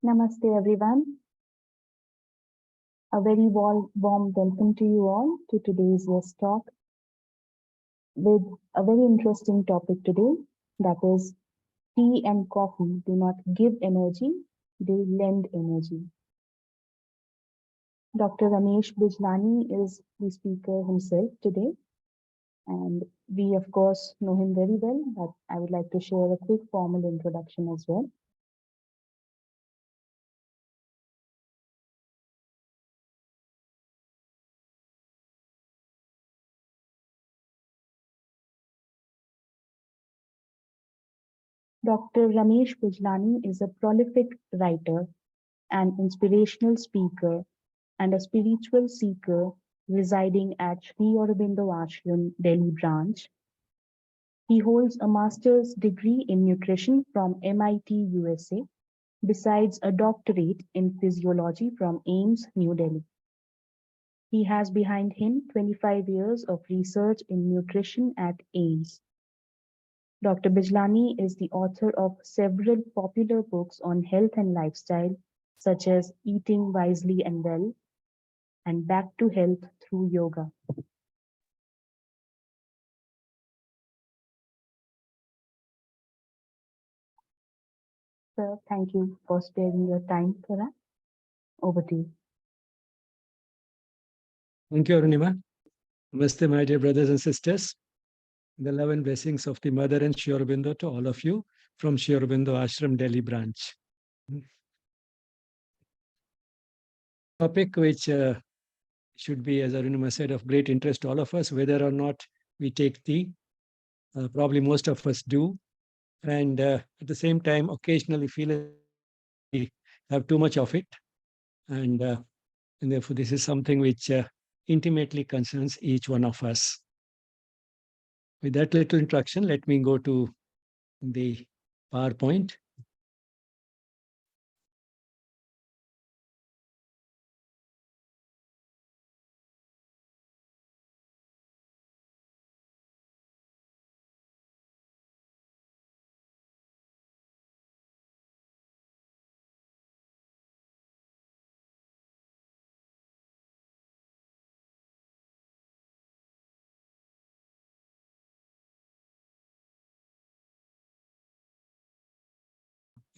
Namaste, everyone. A very warm welcome to you all to today's Yes Talk with a very interesting topic today, that is tea and coffee do not give energy, they lend energy. Dr. Ramesh Bijlani is the speaker himself today, and we, of course, know him very well, but I would like to share a quick formal introduction as well. Dr. Ramesh Bijlani is a prolific writer, an inspirational speaker, and a spiritual seeker residing at Sri Aurobindo Ashram, Delhi branch. He holds a master's degree in nutrition from MIT, USA, besides a doctorate in physiology from AIIMS, New Delhi. He has behind him 25 years of research in nutrition at AIIMS. Dr. Bijlani is the author of several popular books on health and lifestyle, such as Eating Wisely and Well and Back to Health Through Yoga. Sir, thank you for sparing your time for that. Over to you. Thank you, Arunima. Namaste, my dear brothers and sisters. The love and blessings of the Mother and Sri Aurobindo to all of you from Sri Aurobindo Ashram, Delhi branch. Topic which should be, as Arunima said, of great interest to all of us, whether or not we take tea. Probably most of us do. And at the same time, occasionally feel we have too much of it. And therefore, this is something which intimately concerns each one of us. With that little introduction, let me go to the PowerPoint.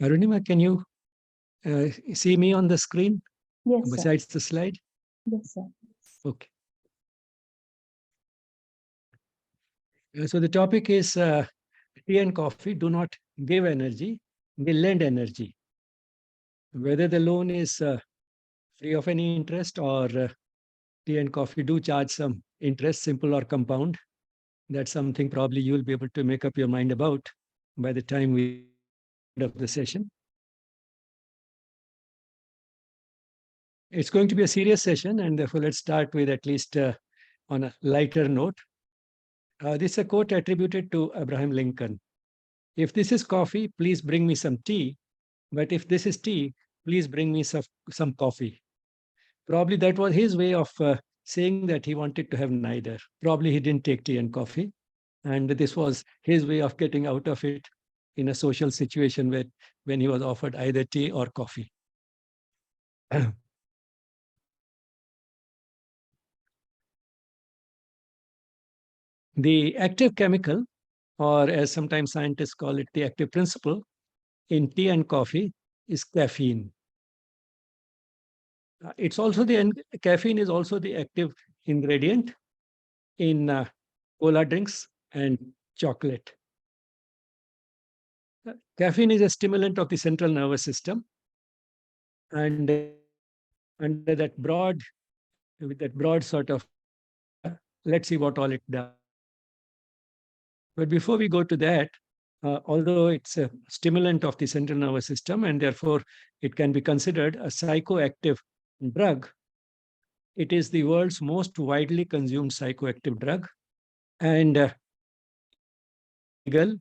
Arunima, can you see me on the screen? Yes, sir. Besides the slide? Yes, sir. Okay. So the topic is tea and coffee do not give energy, they lend energy. Whether the loan is free of any interest or tea and coffee do charge some interest, simple or compound, that's something probably you'll be able to make up your mind about by the time we end of the session. It's going to be a serious session, and therefore let's start with at least on a lighter note. This is a quote attributed to Abraham Lincoln. If this is coffee, please bring me some tea. But if this is tea, please bring me some coffee. Probably that was his way of saying that he wanted to have neither. Probably he didn't take tea and coffee. And this was his way of getting out of it in a social situation where, when he was offered either tea or coffee. The active chemical, or as sometimes scientists call it, the active principle, in tea and coffee is caffeine. It's also caffeine is also the active ingredient in cola drinks and chocolate. Caffeine is a stimulant of the central nervous system, and under that broad, with that broad sort of, let's see what all it does. But before we go to that, although it's a stimulant of the central nervous system and therefore it can be considered a psychoactive drug, it is the world's most widely consumed psychoactive drug, and legal.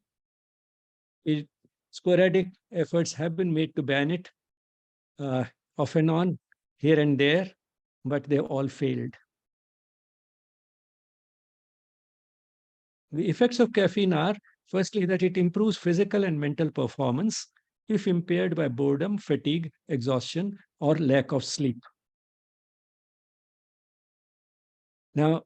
Sporadic efforts have been made to ban it, off and on, here and there, but they all failed. The effects of caffeine are, firstly, that it improves physical and mental performance if impaired by boredom, fatigue, exhaustion, or lack of sleep. Now,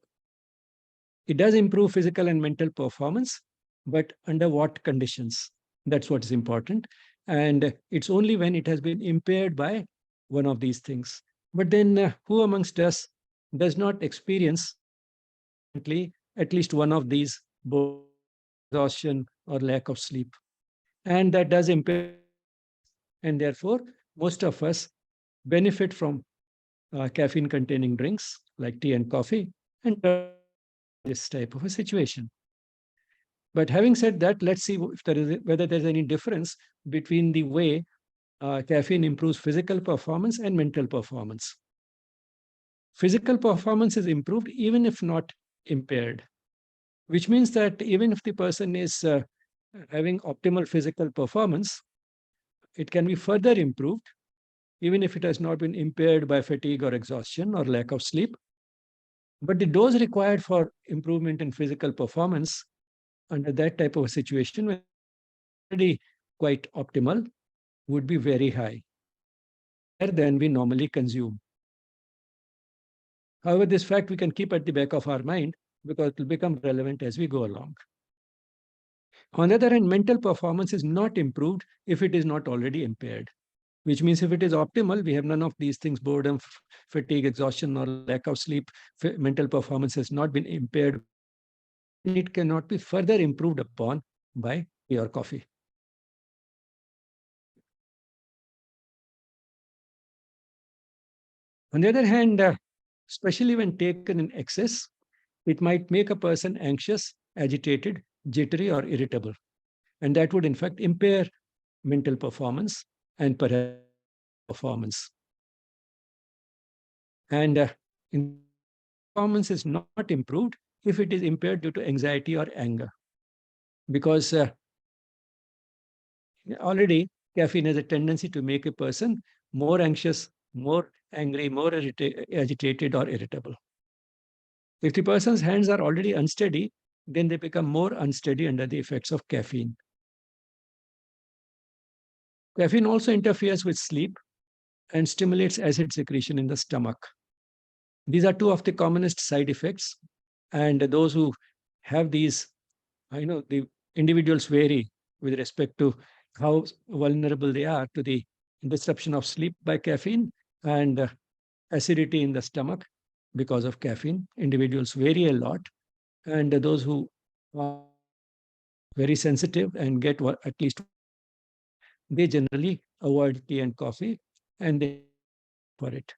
it does improve physical and mental performance, but under what conditions? That's what's important. And it's only when it has been impaired by one of these things. But then, who amongst us does not experience at least one of these, boredom, exhaustion, or lack of sleep? And that does impair, and therefore, most of us benefit from caffeine containing drinks like tea and coffee and this type of a situation. But having said that, let's see if there is whether there's any difference between the way caffeine improves physical performance and mental performance. Physical performance is improved even if not impaired, which means that even if the person is having optimal physical performance, it can be further improved even if it has not been impaired by fatigue or exhaustion or lack of sleep. But the dose required for improvement in physical performance under that type of a situation, when already quite optimal, would be very high, higher than we normally consume. However, this fact we can keep at the back of our mind because it will become relevant as we go along. On the other hand, mental performance is not improved if it is not already impaired, which means if it is optimal, we have none of these things, boredom, fatigue, exhaustion, or lack of sleep, mental performance has not been impaired, and it cannot be further improved upon by tea or coffee. On the other hand, especially when taken in excess, it might make a person anxious, agitated, jittery, or irritable. And that would, in fact, impair mental performance and perhaps performance. And performance is not improved if it is impaired due to anxiety or anger. Because already caffeine has a tendency to make a person more anxious, more angry, more agitated, or irritable. If the person's hands are already unsteady, then they become more unsteady under the effects of caffeine. Caffeine also interferes with sleep and stimulates acid secretion in the stomach. These are two of the commonest side effects. And those who have these, the individuals vary with respect to how vulnerable they are to the disruption of sleep by caffeine and acidity in the stomach because of caffeine. Individuals vary a lot. And those who are very sensitive and get at least, they generally avoid tea and coffee and they for it.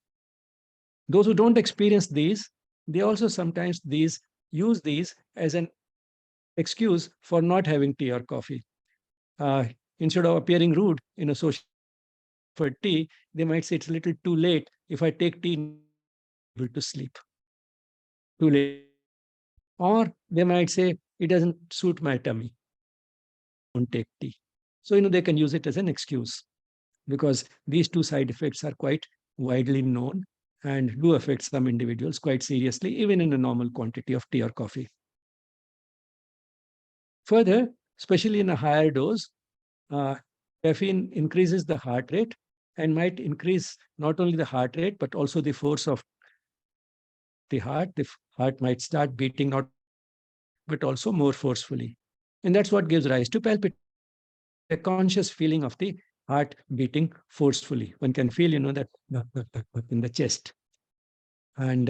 Those who don't experience these, they also sometimes use these as an excuse for not having tea or coffee. Uh, Instead of appearing rude in a social for tea, they might say it's a little too late. If I take tea, I'm able to sleep. Too late. Or they might say it doesn't suit my tummy. Don't take tea. So they can use it as an excuse because these two side effects are quite widely known and do affect some individuals quite seriously, even in a normal quantity of tea or coffee. Further, especially in a higher dose, caffeine increases the heart rate and might increase not only the heart rate, but also the force of the heart. The heart might start beating not, but also more forcefully. And that's what gives rise to palpitation, a conscious feeling of the heart beating forcefully. One can feel, that in the chest. And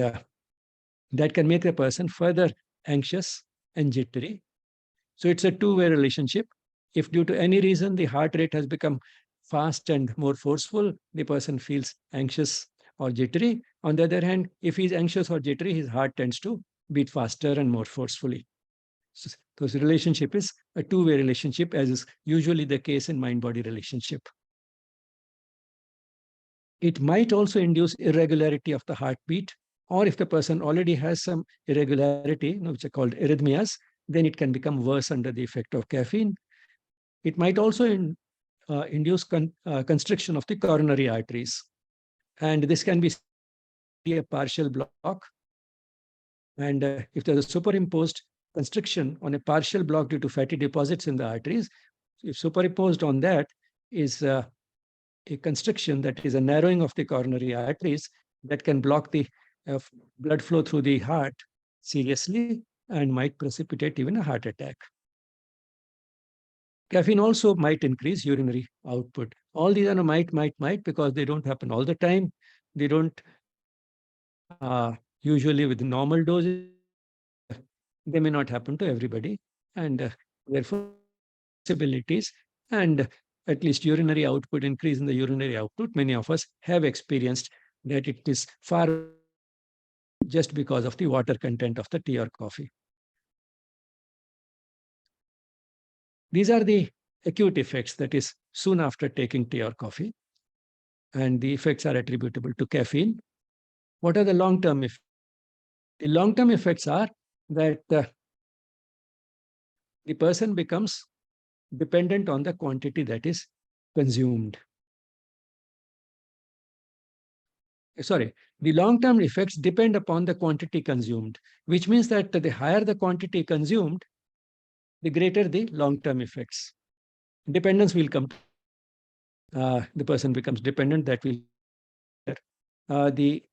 that can make the person further anxious and jittery. So it's a two-way relationship. If due to any reason the heart rate has become fast and more forceful, the person feels anxious or jittery. On the other hand, if he's anxious or jittery, his heart tends to beat faster and more forcefully. So this relationship is a two-way relationship, as is usually the case in mind-body relationship. It might also induce irregularity of the heartbeat, or if the person already has some irregularity, which are called arrhythmias, then it can become worse under the effect of caffeine. It might also induce constriction of the coronary arteries. And this can be a partial block. And if there's a superimposed constriction on a partial block due to fatty deposits in the arteries, if superimposed on that, is a constriction, that is a narrowing of the coronary arteries, that can block the uh, blood flow through the heart seriously and might precipitate even a heart attack. Caffeine also might increase urinary output. All these are might, because they don't happen all the time. They don't usually with normal doses. They may not happen to everybody. And therefore, possibilities and at least urinary output, increase in the urinary output, many of us have experienced that it is far just because of the water content of the tea or coffee. These are the acute effects, that is, soon after taking tea or coffee, and the effects are attributable to caffeine. What are the long-term effects? The long-term effects are that the person becomes dependent on the quantity that is consumed. Sorry, the long-term effects depend upon the quantity consumed, which means that the higher the quantity consumed, the greater the long-term effects. Dependence will come. The person becomes dependent. That will. The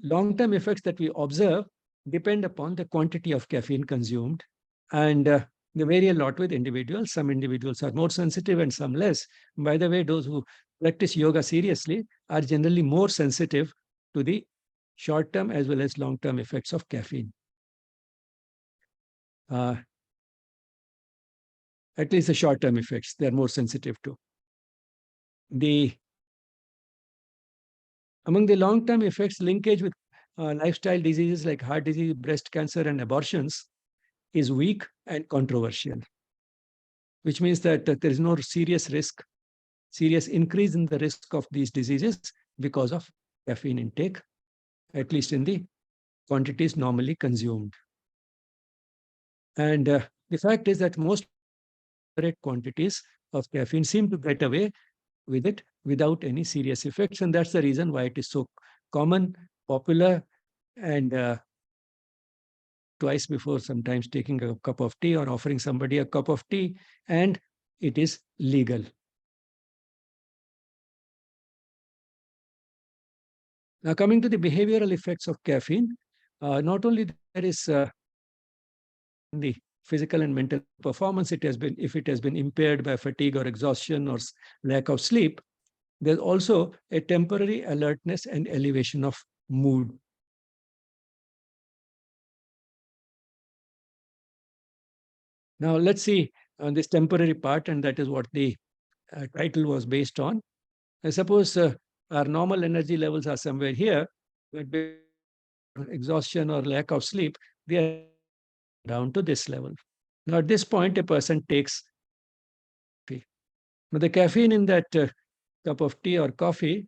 long-term effects that we observe depend upon the quantity of caffeine consumed, and they vary a lot with individuals. Some individuals are more sensitive and some less. By the way, those who practice yoga seriously are generally more sensitive to the short-term as well as long-term effects of caffeine. At least the short-term effects, they're more sensitive to. Among the long-term effects, linkage with lifestyle diseases like heart disease, breast cancer, and abortions is weak and controversial, which means that there is no serious increase in the risk of these diseases because of caffeine intake, at least in the quantities normally consumed. And the fact is that most quantities of caffeine seem to get away with it without any serious effects. And that's the reason why it is so common, popular, and twice before sometimes taking a cup of tea or offering somebody a cup of tea, and it is legal. Now, coming to the behavioral effects of caffeine, not only there is the physical and mental performance, if it has been impaired by fatigue or exhaustion or lack of sleep, there's also a temporary alertness and elevation of mood. Now, let's see on this temporary part, and that is what the title was based on. I suppose our normal energy levels are somewhere here, but exhaustion or lack of sleep, they are down to this level. Now, at this point, a person takes tea. Now, the caffeine in that cup of tea or coffee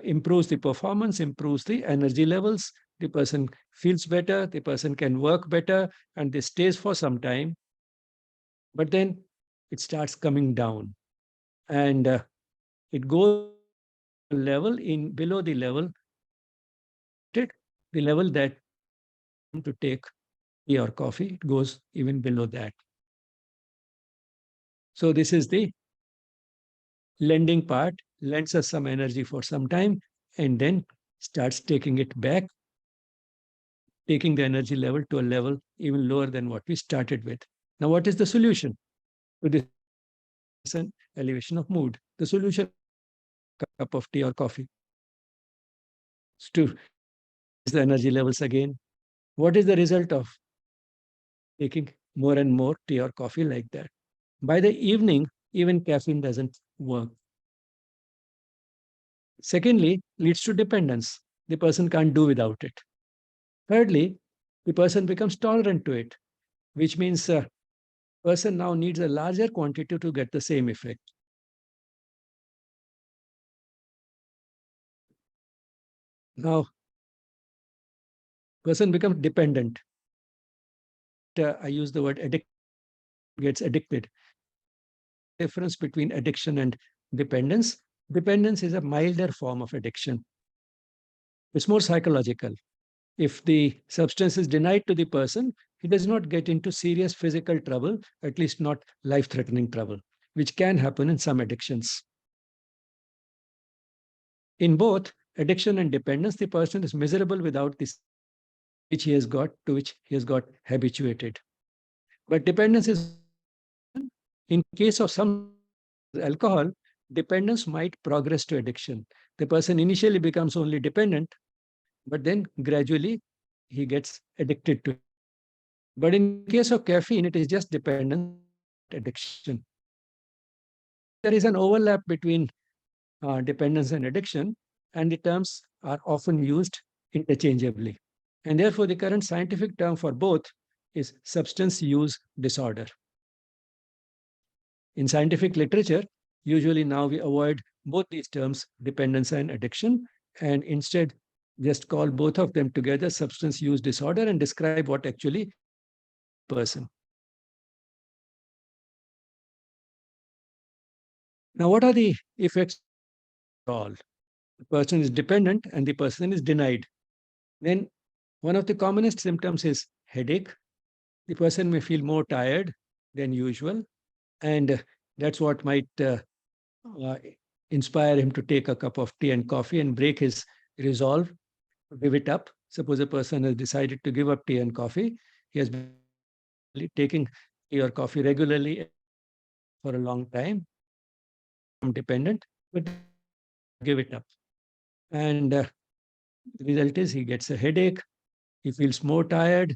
improves the performance, improves the energy levels. The person feels better, the person can work better, and this stays for some time. But then it starts coming down, and it goes level in below the level that to take tea or coffee, it goes even below that. So this is the lending part, lends us some energy for some time, and then starts taking it back, taking the energy level to a level even lower than what we started with. Now, what is the solution to this? An elevation of mood. The solution, a cup of tea or coffee. To raise the energy levels again. What is the result of taking more and more tea or coffee like that? By the evening, even caffeine doesn't work. Secondly, leads to dependence. The person can't do without it. Thirdly, the person becomes tolerant to it, which means person now needs a larger quantity to get the same effect. Now, person becomes dependent. I use the word addict, gets addicted. Difference between addiction and dependence. Dependence is a milder form of addiction. It's more psychological. If the substance is denied to the person, he does not get into serious physical trouble, at least not life-threatening trouble. which can happen in some addictions. In both addiction and dependence, the person is miserable without this which he has got to which he has got habituated. But dependence is in case of some alcohol, dependence might progress to addiction. The person initially becomes only dependent, but then gradually he gets addicted to it. But in case of caffeine, it is just dependence, addiction. There is an overlap between dependence and addiction, and the terms are often used interchangeably. And therefore, the current scientific term for both is substance use disorder. In scientific literature, usually now we avoid both these terms, dependence and addiction, and instead just call both of them together substance use disorder and describe what actually person. Now, what are the effects of all? The person is dependent and the person is denied. Then one of the commonest symptoms is headache. The person may feel more tired than usual, and that's what might uh, inspire him to take a cup of tea and coffee and break his resolve to give it up. Suppose a person has decided to give up tea and coffee, he has been taking tea or coffee regularly for a long time, dependent, but give it up. And the result is he gets a headache, he feels more tired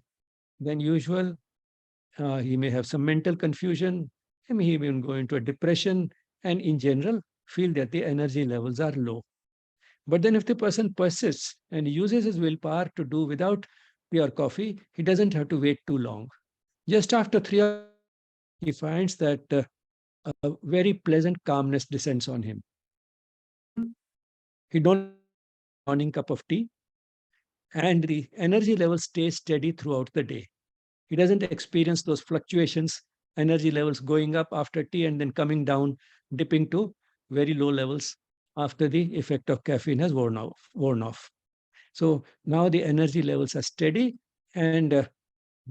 than usual, he may have some mental confusion, he may even go into a depression, and in general, feel that the energy levels are low. But then if the person persists and uses his willpower to do without tea or coffee, he doesn't have to wait too long. Just after 3 hours, he finds that a very pleasant calmness descends on him. He don't morning cup of tea, and the energy level stays steady throughout the day. He doesn't experience those fluctuations, energy levels going up after tea and then coming down, dipping to very low levels after the effect of caffeine has worn off. So now the energy levels are steady, and the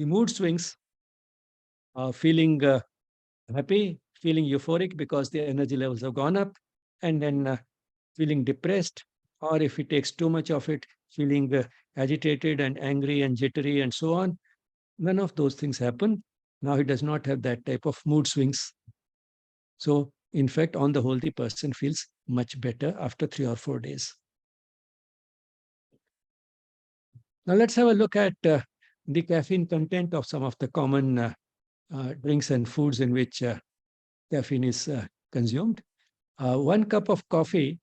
mood swings, feeling happy, feeling euphoric because the energy levels have gone up, and then feeling depressed, or if he takes too much of it, feeling agitated and angry and jittery and so on. None of those things happen. Now he does not have that type of mood swings. So, in fact, on the whole, the person feels much better after 3 or 4 days. Now, let's have a look at the caffeine content of some of the common drinks and foods in which caffeine is consumed. 1 cup of coffee,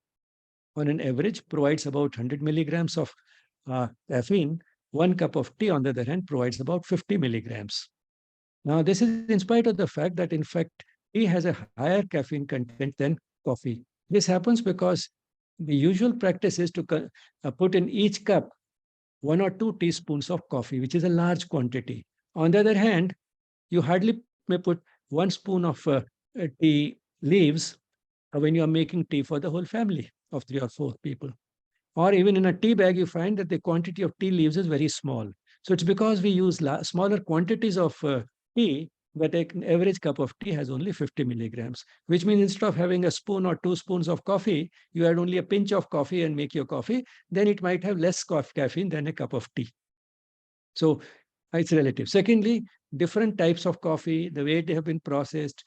on an average, provides about 100 milligrams of caffeine. 1 cup of tea, on the other hand, provides about 50 milligrams. Now, this is in spite of the fact that, in fact, tea has a higher caffeine content than coffee. This happens because the usual practice is to put in each cup 1 or 2 teaspoons of coffee, which is a large quantity. On the other hand, you hardly may put 1 spoon of tea leaves when you are making tea for the whole family of 3 or 4 people. Or even in a tea bag, you find that the quantity of tea leaves is very small. So it's because we use smaller quantities of tea that an average cup of tea has only 50 milligrams, which means instead of having a spoon or 2 spoons of coffee, you add only a pinch of coffee and make your coffee, then it might have less caffeine than a cup of tea. So it's relative. Secondly, different types of coffee, the way they have been processed,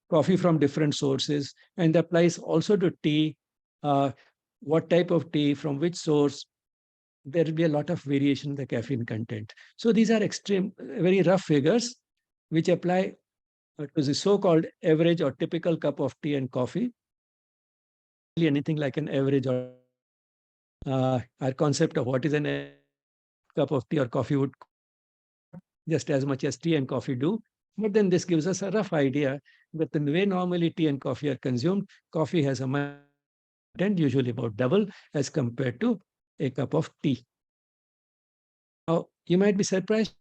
coffee from different sources, and applies also to tea, what type of tea, from which source, there will be a lot of variation in the caffeine content. So these are very rough figures which apply to the so-called average or typical cup of tea and coffee. Anything like an average or our concept of what is an cup of tea or coffee would just as much as tea and coffee do. But then this gives us a rough idea that the way normally tea and coffee are consumed, coffee has a much content, usually about double as compared to a cup of tea. Now, you might be surprised,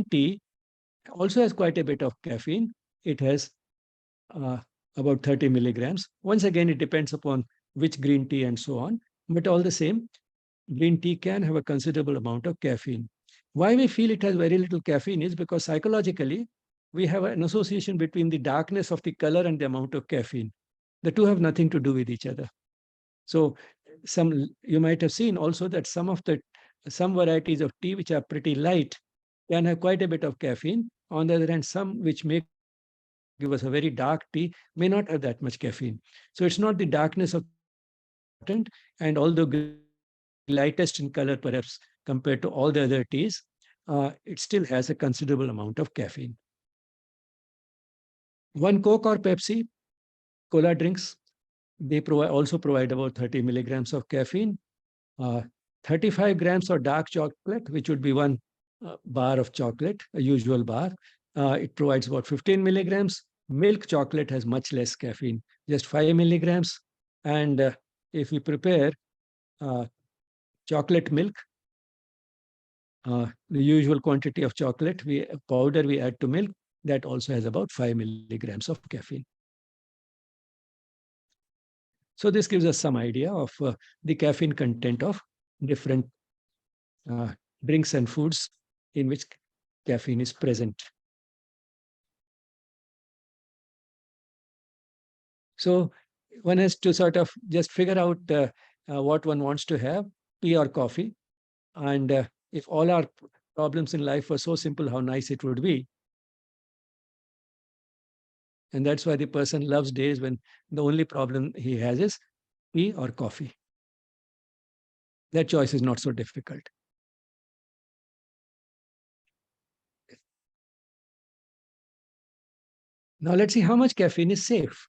tea also has quite a bit of caffeine. It has uh, about 30 milligrams. Once again, it depends upon which green tea and so on. But all the same, green tea can have a considerable amount of caffeine. Why we feel it has very little caffeine is because psychologically, we have an association between the darkness of the color and the amount of caffeine. The two have nothing to do with each other. So you might have seen also that some varieties of tea which are pretty light can have quite a bit of caffeine. On the other hand, some which make give us a very dark tea may not have that much caffeine. So it's not the darkness of the tea which is important. And although green tea may be the lightest in color, perhaps compared to all the other teas, it still has a considerable amount of caffeine. One Coke or Pepsi, cola drinks, they also provide about 30 milligrams of caffeine. Uh, 35 grams of dark chocolate, which would be one bar of chocolate, a usual bar. It provides about 15 milligrams. Milk chocolate has much less caffeine, just 5 milligrams. And if we prepare uh, chocolate milk, the usual quantity of chocolate powder we add to milk, that also has about 5 milligrams of caffeine. So this gives us some idea of the caffeine content of different drinks and foods in which caffeine is present. So one has to sort of just figure out what one wants to have, tea or coffee. And if all our problems in life were so simple, how nice it would be. And that's why the person loves days when the only problem he has is tea or coffee. That choice is not so difficult. Now let's see how much caffeine is safe.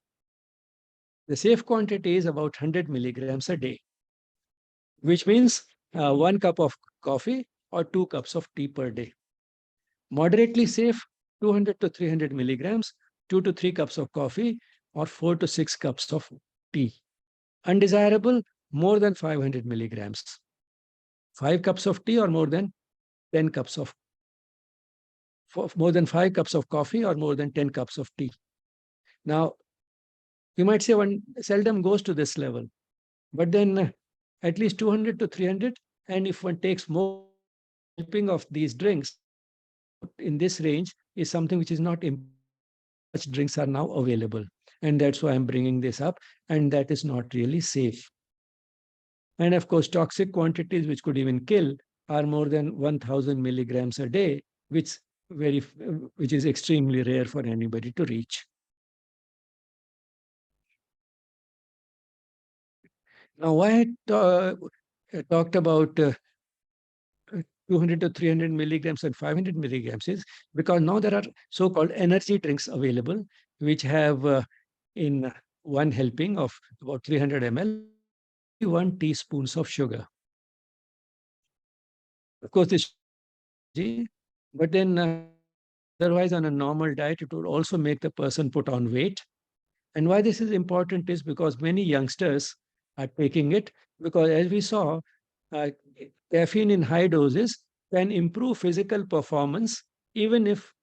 The safe quantity is about 100 milligrams a day, which means 1 cup of coffee or 2 cups of tea per day. Moderately safe, 200 to 300 milligrams, 2 to 3 cups of coffee, or 4 to 6 cups of tea. Undesirable, more than 500 milligrams. 5 cups of tea or more than 10 cups of more than 5 cups of coffee or more than 10 cups of tea. Now, you might say one seldom goes to this level, but then at least 200 to 300, and if one takes more helping of these drinks in this range is something which is not such drinks are now available, and that's why I'm bringing this up, and that is not really safe. And of course, toxic quantities which could even kill are more than 1000 milligrams a day, which is extremely rare for anybody to reach. Now, why I talked about 200 to 300 milligrams and 500 milligrams is because now there are so-called energy drinks available, which have in one helping of about 300 ml, 1 teaspoons of sugar. Of course, this but then otherwise on a normal diet, it would also make the person put on weight. And why this is important is because many youngsters are taking it because as we saw, uh, caffeine in high doses can improve physical performance even if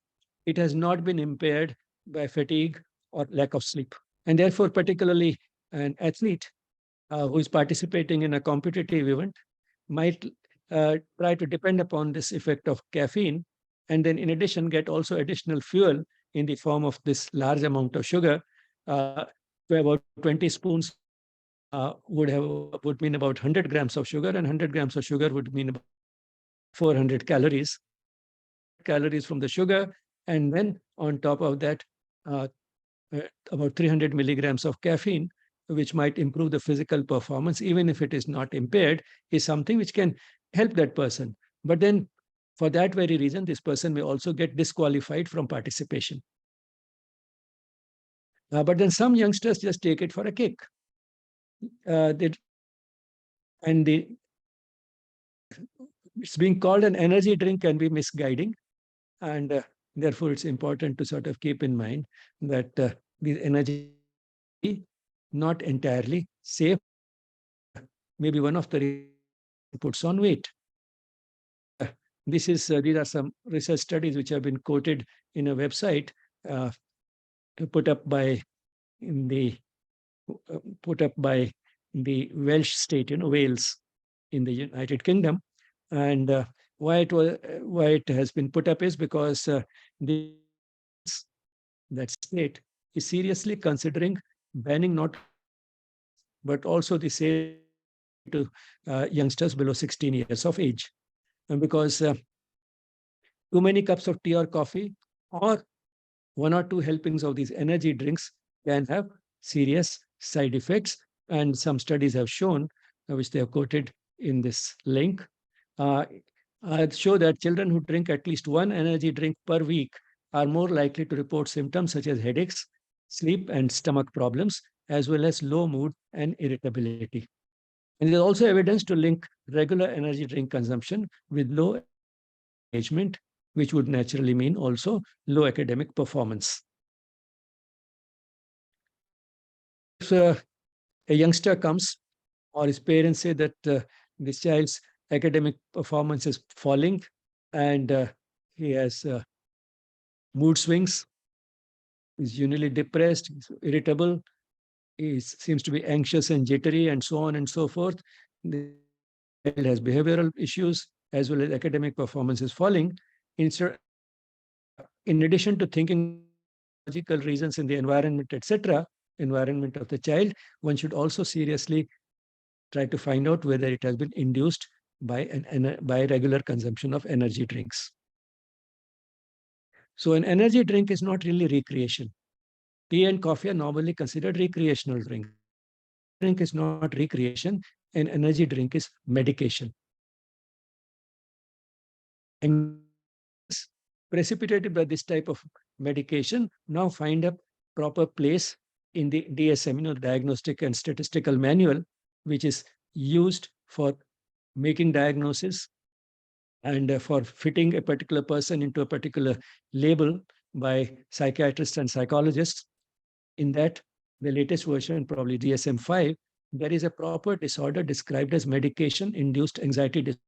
it has not been impaired by fatigue or lack of sleep. And therefore, particularly an athlete who is participating in a competitive event might try to depend upon this effect of caffeine, and then in addition get also additional fuel in the form of this large amount of sugar. To about 20 spoons would mean about 100 grams of sugar, and 100 grams of sugar would mean about 400 calories. Calories from the sugar, and then on top of that, uh, about 300 milligrams of caffeine, which might improve the physical performance, even if it is not impaired, is something which can help that person. But then, for that very reason, this person may also get disqualified from participation. But then some youngsters just take it for a kick. And it's being called an energy drink can be misguiding. And therefore, it's important to sort of keep in mind that these energy not entirely safe, maybe one of the puts on weight. These are some research studies which have been quoted in a website uh, put up by the Welsh state, Wales, in the United Kingdom. And why it has been put up is because the that state is seriously considering banning not only cigarettes, but also the sale of energy drink to youngsters below 16 years of age. And because too many cups of tea or coffee, or one or two helpings of these energy drinks can have serious side effects. And some studies have shown, which they have quoted in this link, uh, show that children who drink at least one energy drink per week are more likely to report symptoms such as headaches, sleep and stomach problems, as well as low mood and irritability. And there's also evidence to link regular energy drink consumption with low academic engagement, which would naturally mean also low academic performance. If a youngster comes or his parents say that this child's academic performance is falling and he has mood swings, is generally depressed, is irritable, he seems to be anxious and jittery, and so on and so forth. The child has behavioral issues as well as academic performance is falling. Instead, in addition to thinking about the psychological reasons in the environment, etc., environment of the child, one should also seriously try to find out whether it has been induced by regular consumption of energy drinks. So an energy drink is not really recreation. Tea and coffee are normally considered recreational drinks. Energy drink is not recreation. An energy drink is medication. Anxieties precipitated by this type of medication now find a proper place in the DSM, Diagnostic and Statistical Manual, which is used for making diagnosis and for fitting a particular person into a particular label by psychiatrists and psychologists. In that, the latest version, probably DSM-5, there is a proper disorder described as medication-induced anxiety disorder.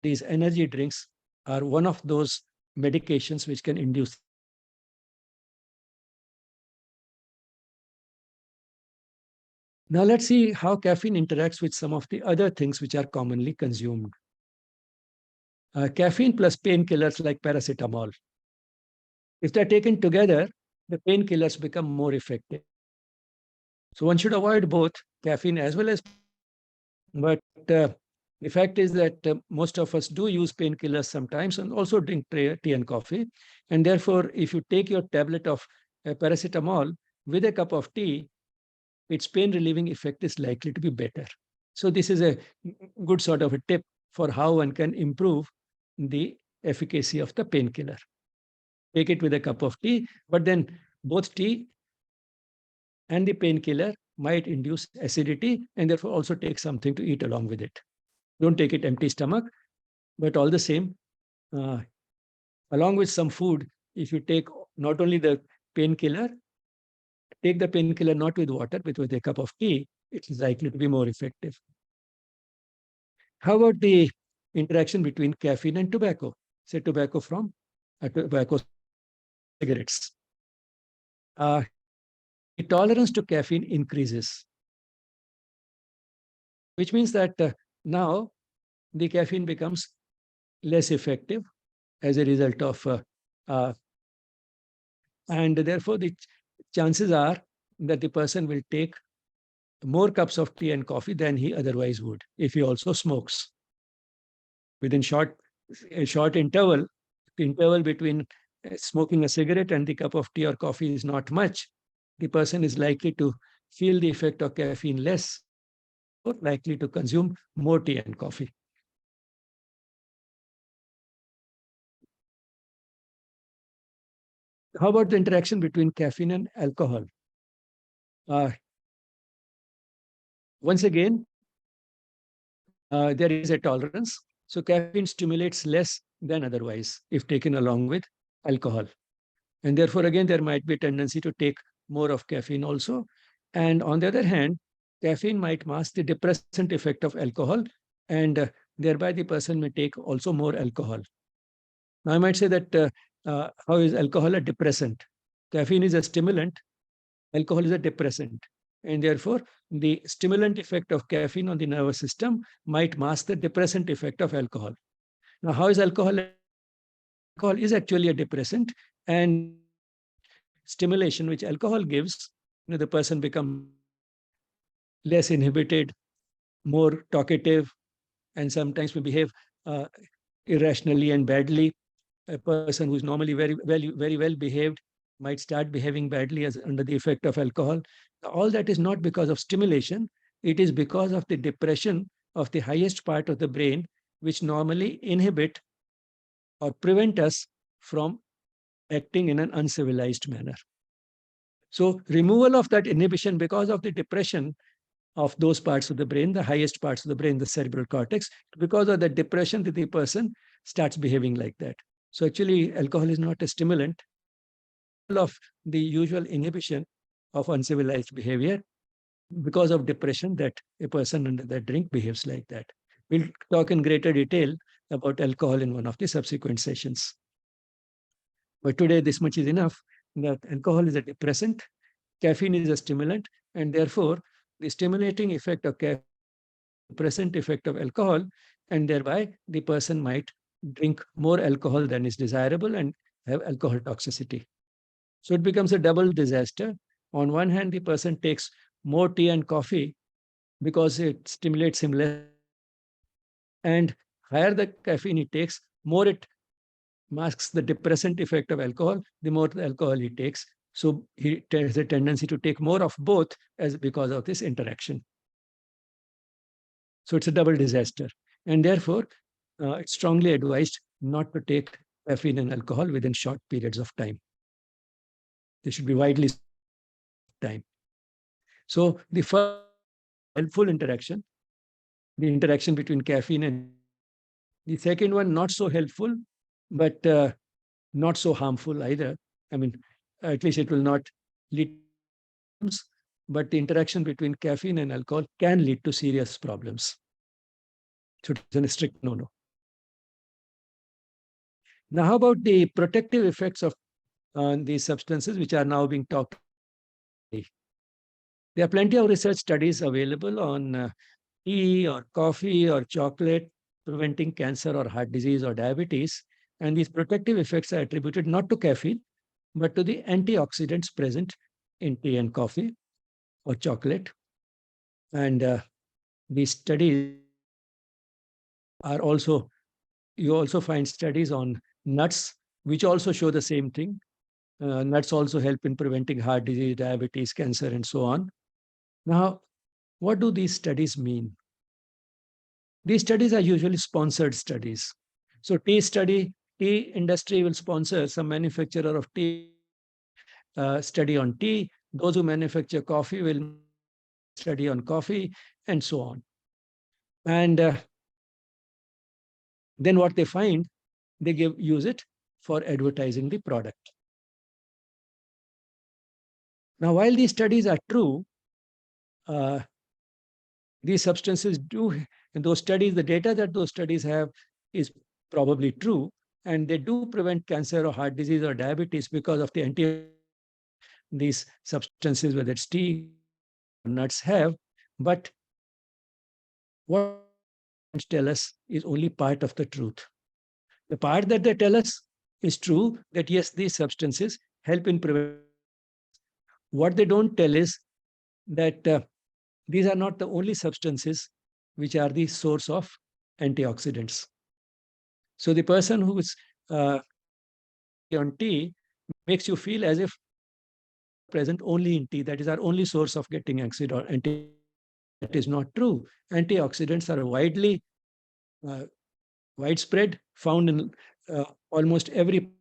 These energy drinks are one of those medications which can induce. Now let's see how caffeine interacts with some of the other things which are commonly consumed. Caffeine plus painkillers like paracetamol. If they're taken together, the painkillers become more effective. So one should avoid both caffeine as well as. But the fact is that most of us do use painkillers sometimes and also drink tea and coffee. And therefore, if you take your tablet of paracetamol with a cup of tea, its pain relieving effect is likely to be better. So this is a good sort of a tip for how one can improve the efficacy of the painkiller. Take it with a cup of tea, but then both tea and the painkiller might induce acidity and therefore also take something to eat along with it. Don't take it empty stomach, but all the same, uh, along with some food, if you take not only the painkiller, take the painkiller not with water, but with a cup of tea, it is likely to be more effective. How about the interaction between caffeine and tobacco? Say tobacco from tobacco cigarettes. The tolerance to caffeine increases, which means that now the caffeine becomes less effective as a result of, and therefore the chances are that the person will take more cups of tea and coffee than he otherwise would if he also smokes. Within a short interval, the interval between smoking a cigarette and the cup of tea or coffee is not much. The person is likely to feel the effect of caffeine less, or likely to consume more tea and coffee. How about the interaction between caffeine and alcohol? Uh, Once again, there is a tolerance. So caffeine stimulates less than otherwise if taken along with alcohol. And therefore, again, there might be a tendency to take more of caffeine also. And on the other hand, caffeine might mask the depressant effect of alcohol, and thereby the person may take also more alcohol. Now, I might say that how is alcohol a depressant? Caffeine is a stimulant, alcohol is a depressant. And therefore, the stimulant effect of caffeine on the nervous system might mask the depressant effect of alcohol. Now, how is alcohol? Alcohol is actually a depressant, and stimulation which alcohol gives, the person becomes less inhibited, more talkative, and sometimes may behave uh, irrationally and badly. A person who's normally very well behaved might start behaving badly as under the effect of alcohol. All that is not because of stimulation; it is because of the depression of the highest part of the brain, which normally inhibit or prevent us from acting in an uncivilized manner. So, removal of that inhibition because of the depression of those parts of the brain, the highest parts of the brain, the cerebral cortex, because of the depression, the person starts behaving like that. So, actually, alcohol is not a stimulant of the usual inhibition of uncivilized behavior because of depression that a person under that drink behaves like that. We'll talk in greater detail about alcohol in one of the subsequent sessions. But today, this much is enough that alcohol is a depressant, caffeine is a stimulant, and therefore, the stimulating effect of caffeine, depressant effect of alcohol, and thereby the person might drink more alcohol than is desirable and have alcohol toxicity. So it becomes a double disaster. On one hand, the person takes more tea and coffee because it stimulates him less, and higher the caffeine he takes, more it masks the depressant effect of alcohol, the more the alcohol he takes. So he has a tendency to take more of both as because of this interaction. So it's a double disaster. And therefore, it's strongly advised not to take caffeine and alcohol within short periods of time. They should be widely time. So the first helpful interaction, the interaction between caffeine and the second one, not so helpful, but not so harmful either. I mean, at least it will not lead to problems, but the interaction between caffeine and alcohol can lead to serious problems. So it's a strict no-no. Now, how about the protective effects of these substances which are now being talked about? There are plenty of research studies available on tea or coffee or chocolate preventing cancer or heart disease or diabetes. And these protective effects are attributed not to caffeine, but to the antioxidants present in tea and coffee or chocolate. And these studies are also, you also find studies on nuts, which also show the same thing. Nuts also help in preventing heart disease, diabetes, cancer, and so on. Now, what do these studies mean? These studies are usually sponsored studies. So tea industry will sponsor some manufacturer of tea study on tea. Those who manufacture coffee will study on coffee, and so on. And then what they find, they use it for advertising the product. Now, while these studies are true, uh, these substances do, in those studies, the data that those studies have is probably true, and they do prevent cancer or heart disease or diabetes because of the these substances, whether it's tea or nuts have. But what they tell us is only part of the truth. The part that they tell us is true, that yes, these substances help in preventing. What they don't tell is that these are not the only substances which are the source of antioxidants. So the person who is on tea makes you feel as if present only in tea. That is our only source of getting acid or anti. That is not true. Antioxidants are uh, widespread, found in almost every,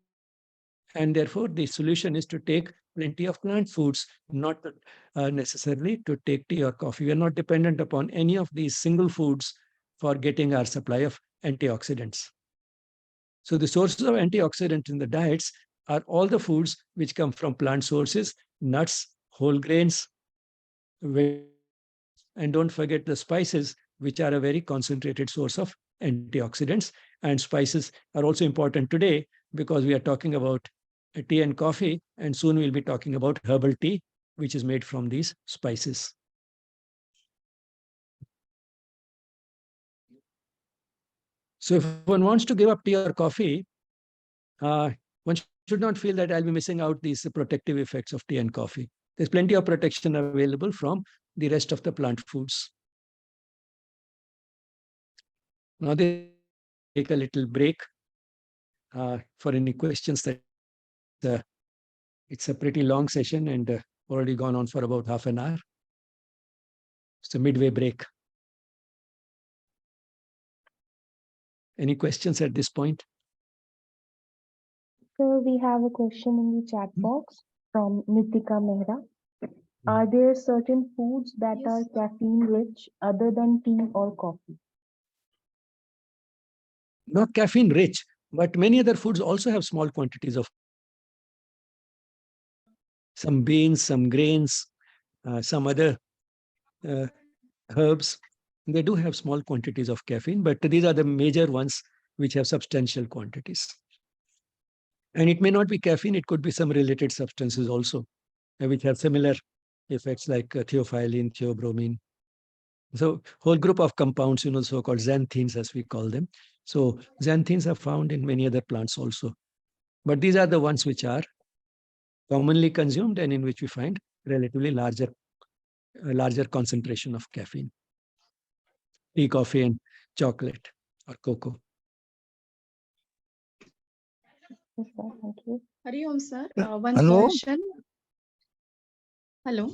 and therefore the solution is to take plenty of plant foods, not necessarily to take tea or coffee. We are not dependent upon any of these single foods for getting our supply of antioxidants. So the sources of antioxidants in the diets are all the foods which come from plant sources, nuts, whole grains, and don't forget the spices, which are a very concentrated source of antioxidants. And spices are also important today because we are talking about tea and coffee, and soon we'll be talking about herbal tea, which is made from these spices. So if one wants to give up tea or coffee, one should not feel that I'll be missing out these protective effects of tea and coffee. There's plenty of protection available from the rest of the plant foods. Now, this is where we take a little break for any questions that you may have. It's a pretty long session and already gone on for about half an hour. It's a midway break. Any questions at this point? So we have a question in the chat box from Nitika Mehra. Are there certain foods that are caffeine rich other than tea or coffee? Not caffeine rich, but many other foods also have small quantities of some beans, some grains, some other uh, herbs. They do have small quantities of caffeine, but these are the major ones which have substantial quantities. And it may not be caffeine, it could be some related substances also, which have similar effects like theophylline, theobromine. So whole group of compounds, so-called xanthines as we call them. So xanthines are found in many other plants also. But these are the ones which are commonly consumed and in which we find relatively larger concentration of caffeine. Tea, coffee, and chocolate or cocoa. Yes, sir. Thank you. Hari Om, sir. One Hello? question. Hello.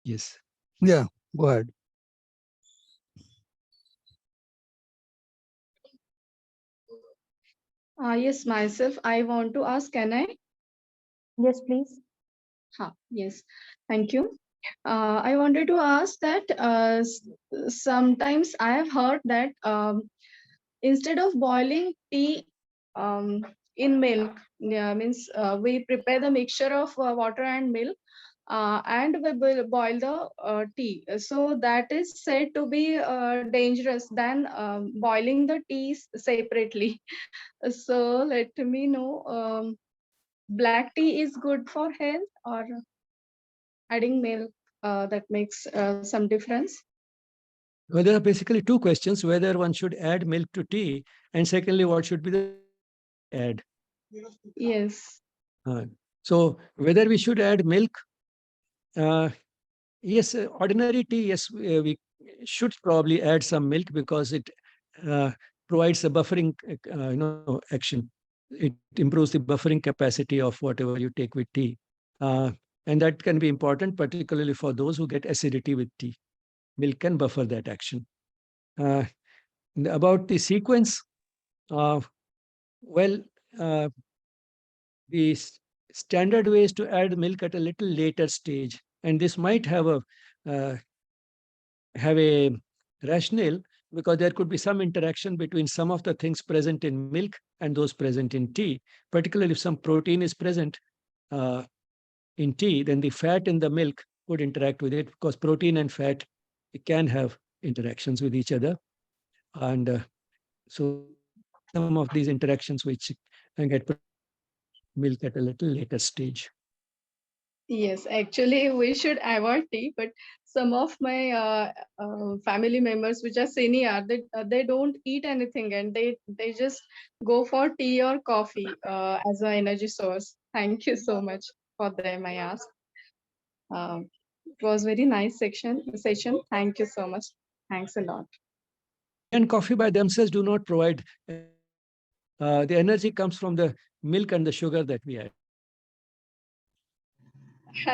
Yes. Yeah, go ahead. Yes, myself. I want to ask, can I? Yes, please. Yes. Thank you. I wanted to ask that sometimes I have heard that instead of boiling tea in milk, yeah, means we prepare the mixture of water and milk and we will boil the tea. So that is said to be dangerous than boiling the tea separately. So let me know, black tea is good for health or adding milk that makes some difference? Well, there are basically two questions: whether one should add milk to tea, and secondly, what should be the add. Yes. So whether we should add milk, yes, ordinary tea, yes, we should probably add some milk because it provides a buffering, action. It improves the buffering capacity of whatever you take with tea, and that can be important, particularly for those who get acidity with tea. Milk can buffer that action. About the sequence, well, uh, the standard way is to add milk at a little later stage, and this might uh, have a rationale because there could be some interaction between some of the things present in milk and those present in tea. Particularly if some protein is present uh, in tea, then the fat in the milk would interact with it because protein and fat can have interactions with each other. And so some of these interactions which can get milk at a little later stage. Yes, actually, we should avoid tea, but some of my family members, which are senior, they don't eat anything and they just go for tea or coffee as an energy source. Thank you so much for them. I asked. It was very nice session. Thank you so much. Thanks a lot. Tea and coffee by themselves do not provide energy. The energy comes from the milk and the sugar that we add.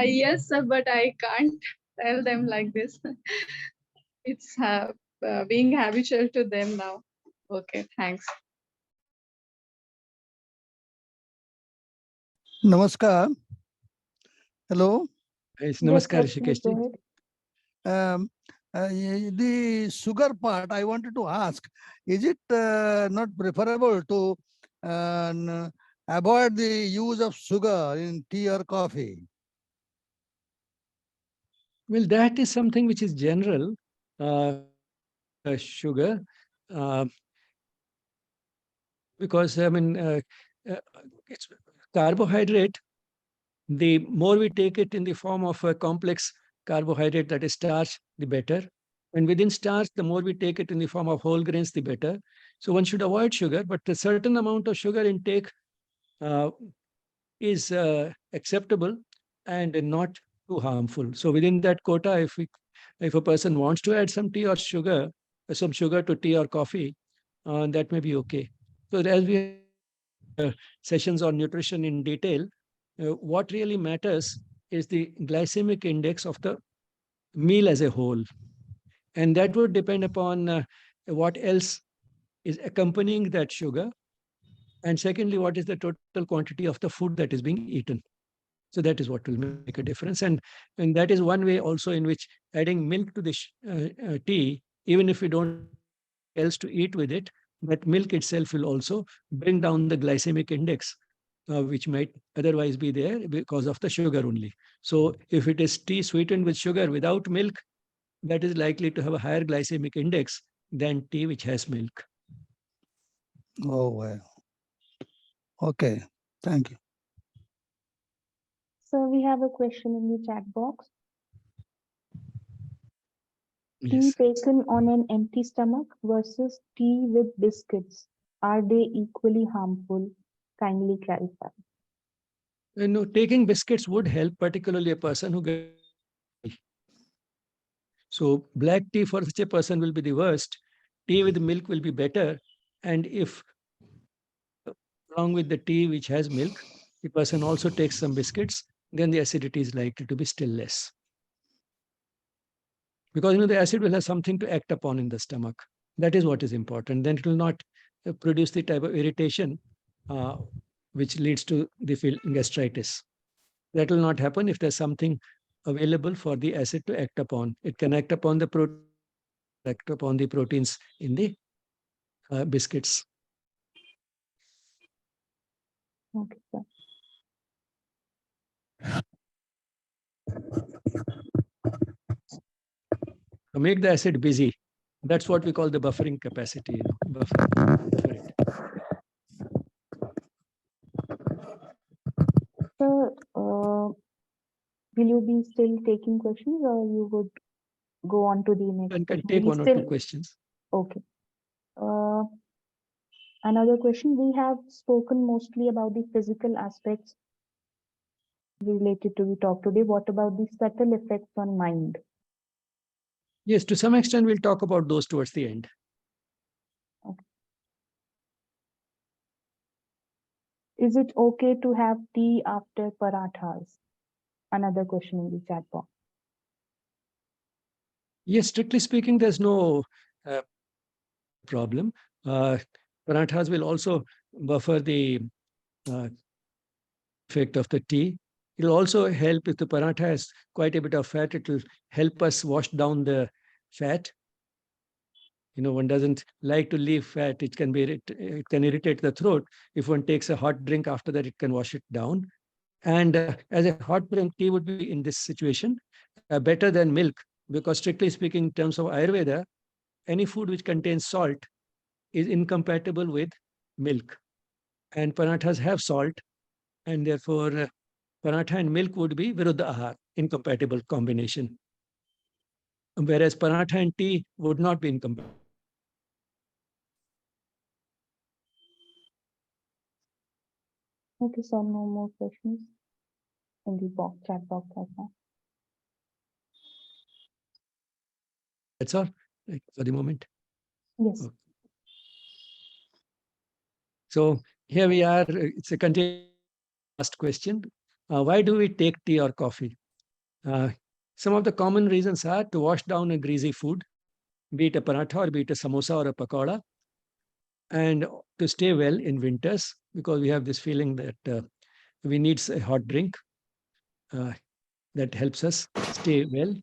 Yes, sir, but I can't tell them like this. It's being habitual to them now. Okay, thanks. Namaskar. Hello. Yes, Yes, namaskar, sir. Please Rishikesh go ji. ahead. The sugar part, I wanted to ask, is it not preferable to avoid the use of sugar in tea or coffee? Well, that is something which is general. Sugar, uh, because uh, it's carbohydrate. The more we take it in the form of a complex carbohydrate, that is starch, the better. And within starch, the more we take it in the form of whole grains, the better. So one should avoid sugar, but a certain amount of sugar intake uh, is acceptable and not too harmful. So within that quota, if a person wants to add some tea or sugar, some sugar to tea or coffee, that may be okay. So as we have sessions on nutrition in detail, what really matters is the glycemic index of the meal as a whole, and that would depend upon what else is accompanying that sugar, and secondly, what is the total quantity of the food that is being eaten. So that is what will make a difference. And that is one way also in which adding milk to the tea, even if we don't have anything else to eat with it, that milk itself will also bring down the glycemic index, which might otherwise be there because of the sugar only. So if it is tea sweetened with sugar without milk, that is likely to have a higher glycemic index than tea which has milk. Oh, well. Okay. Thank you. So we have a question in the chat box. Tea Yes. taken on an empty stomach versus tea with biscuits. Are they equally harmful? Kindly clarify. Taking biscuits would help, particularly a person who gets tea. So black tea for such a person will be the worst. Tea with milk will be better. And if along with the tea which has milk, the person also takes some biscuits, then the acidity is likely to be still less. Because the acid will have something to act upon in the stomach. That is what is important. Then it will not produce the type of irritation uh, which leads to the gastritis. That will not happen if there's something available for the acid to act upon. It can act upon the protein, act upon the proteins in the biscuits. Okay, sir. To make the acid busy, that's what we call the buffering capacity. Buffer it. Sir, will you be still taking questions or you would go on to the next One can question? take We one or two still, questions. okay. Uh, Another question. We have spoken mostly about the physical aspects related to the talk today. What about the subtle effects on mind? Yes, to some extent, we'll talk about those towards the end. Okay. Is it okay to have tea after parathas? Another question in the chat box. Yes, strictly speaking, there's no uh, problem. Uh, Parathas will also buffer the uh, effect of the tea. It'll also help if the paratha has quite a bit of fat. It will help us wash down the fat. One doesn't like to leave fat. It can irritate the throat. If one takes a hot drink after that, it can wash it down. And as a hot drink, tea would be in this situation better than milk, because strictly speaking, in terms of Ayurveda, any food which contains salt is incompatible with milk. And parathas have salt, and therefore paratha and milk would be viruddha ahar, incompatible combination. Whereas paratha and tea would not be incompatible. Okay, so no more questions in the chat box right now. That's all for the moment. Yes. Okay. So here we are. It's a continuation last question. Why do we take tea or coffee? Some of the common reasons are to wash down a greasy food, be it a paratha or be it a samosa or a pakoda, and to stay well in winters, because we have this feeling that we need a hot drink uh, that helps us stay well.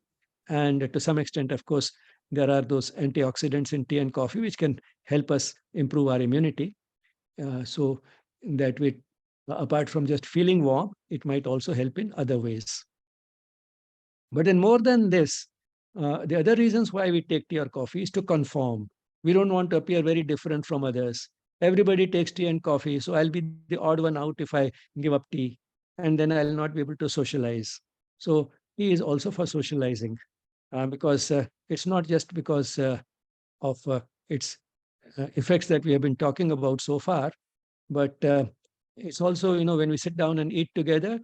And to some extent, of course, there are those antioxidants in tea and coffee which can help us improve our immunity. So that we, apart from just feeling warm, it might also help in other ways. But then more than this, the other reasons why we take tea or coffee is to conform. We don't want to appear very different from others. Everybody takes tea and coffee, so I'll be the odd one out if I give up tea, and then I'll not be able to socialize. So tea is also for socializing, because it's not just because of its effects that we have been talking about so far, but it's also, when we sit down and eat together,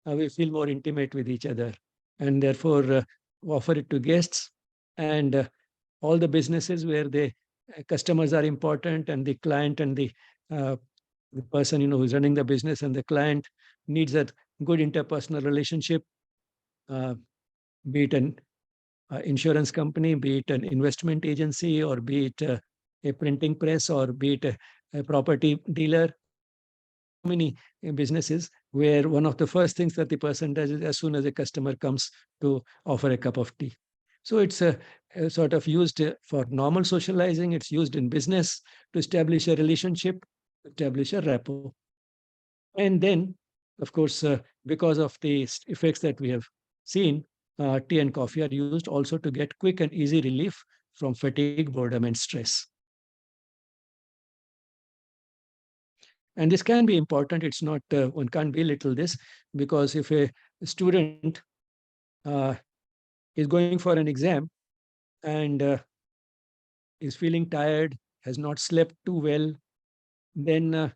we feel more intimate with each other, and therefore offer it to guests and all the businesses where the customers are important, and the client and the person who's running the business and the client needs a good interpersonal relationship, uh, be it an insurance company, be it an investment agency, or be it a printing press, or be it a property dealer. Many businesses where one of the first things that the person does is, as soon as a customer comes, to offer a cup of tea. So it's a sort of used for normal socializing. It's used in business to establish a relationship, establish a rapport. And then, of course, because of the effects that we have seen, tea and coffee are used also to get quick and easy relief from fatigue, boredom, and stress. And this can be important. It's not, one can't belittle this, because if a student uh, is going for an exam and is feeling tired, has not slept too well, then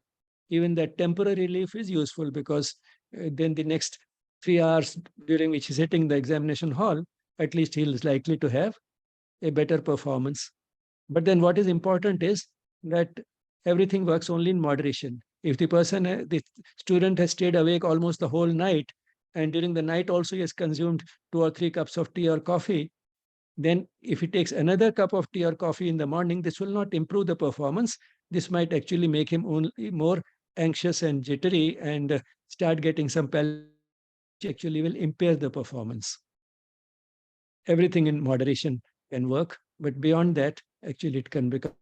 even that temporary relief is useful, because then the next 3 hours during which he's sitting in the examination hall, at least he is likely to have a better performance. But then what is important is that everything works only in moderation. If the student has stayed awake almost the whole night, and during the night also he has consumed 2 or 3 cups of tea or coffee, then if he takes another cup of tea or coffee in the morning, this will not improve the performance. This might actually make him only more anxious and jittery, and start getting some which actually will impair the performance. Everything in moderation can work, but beyond that, actually it can become.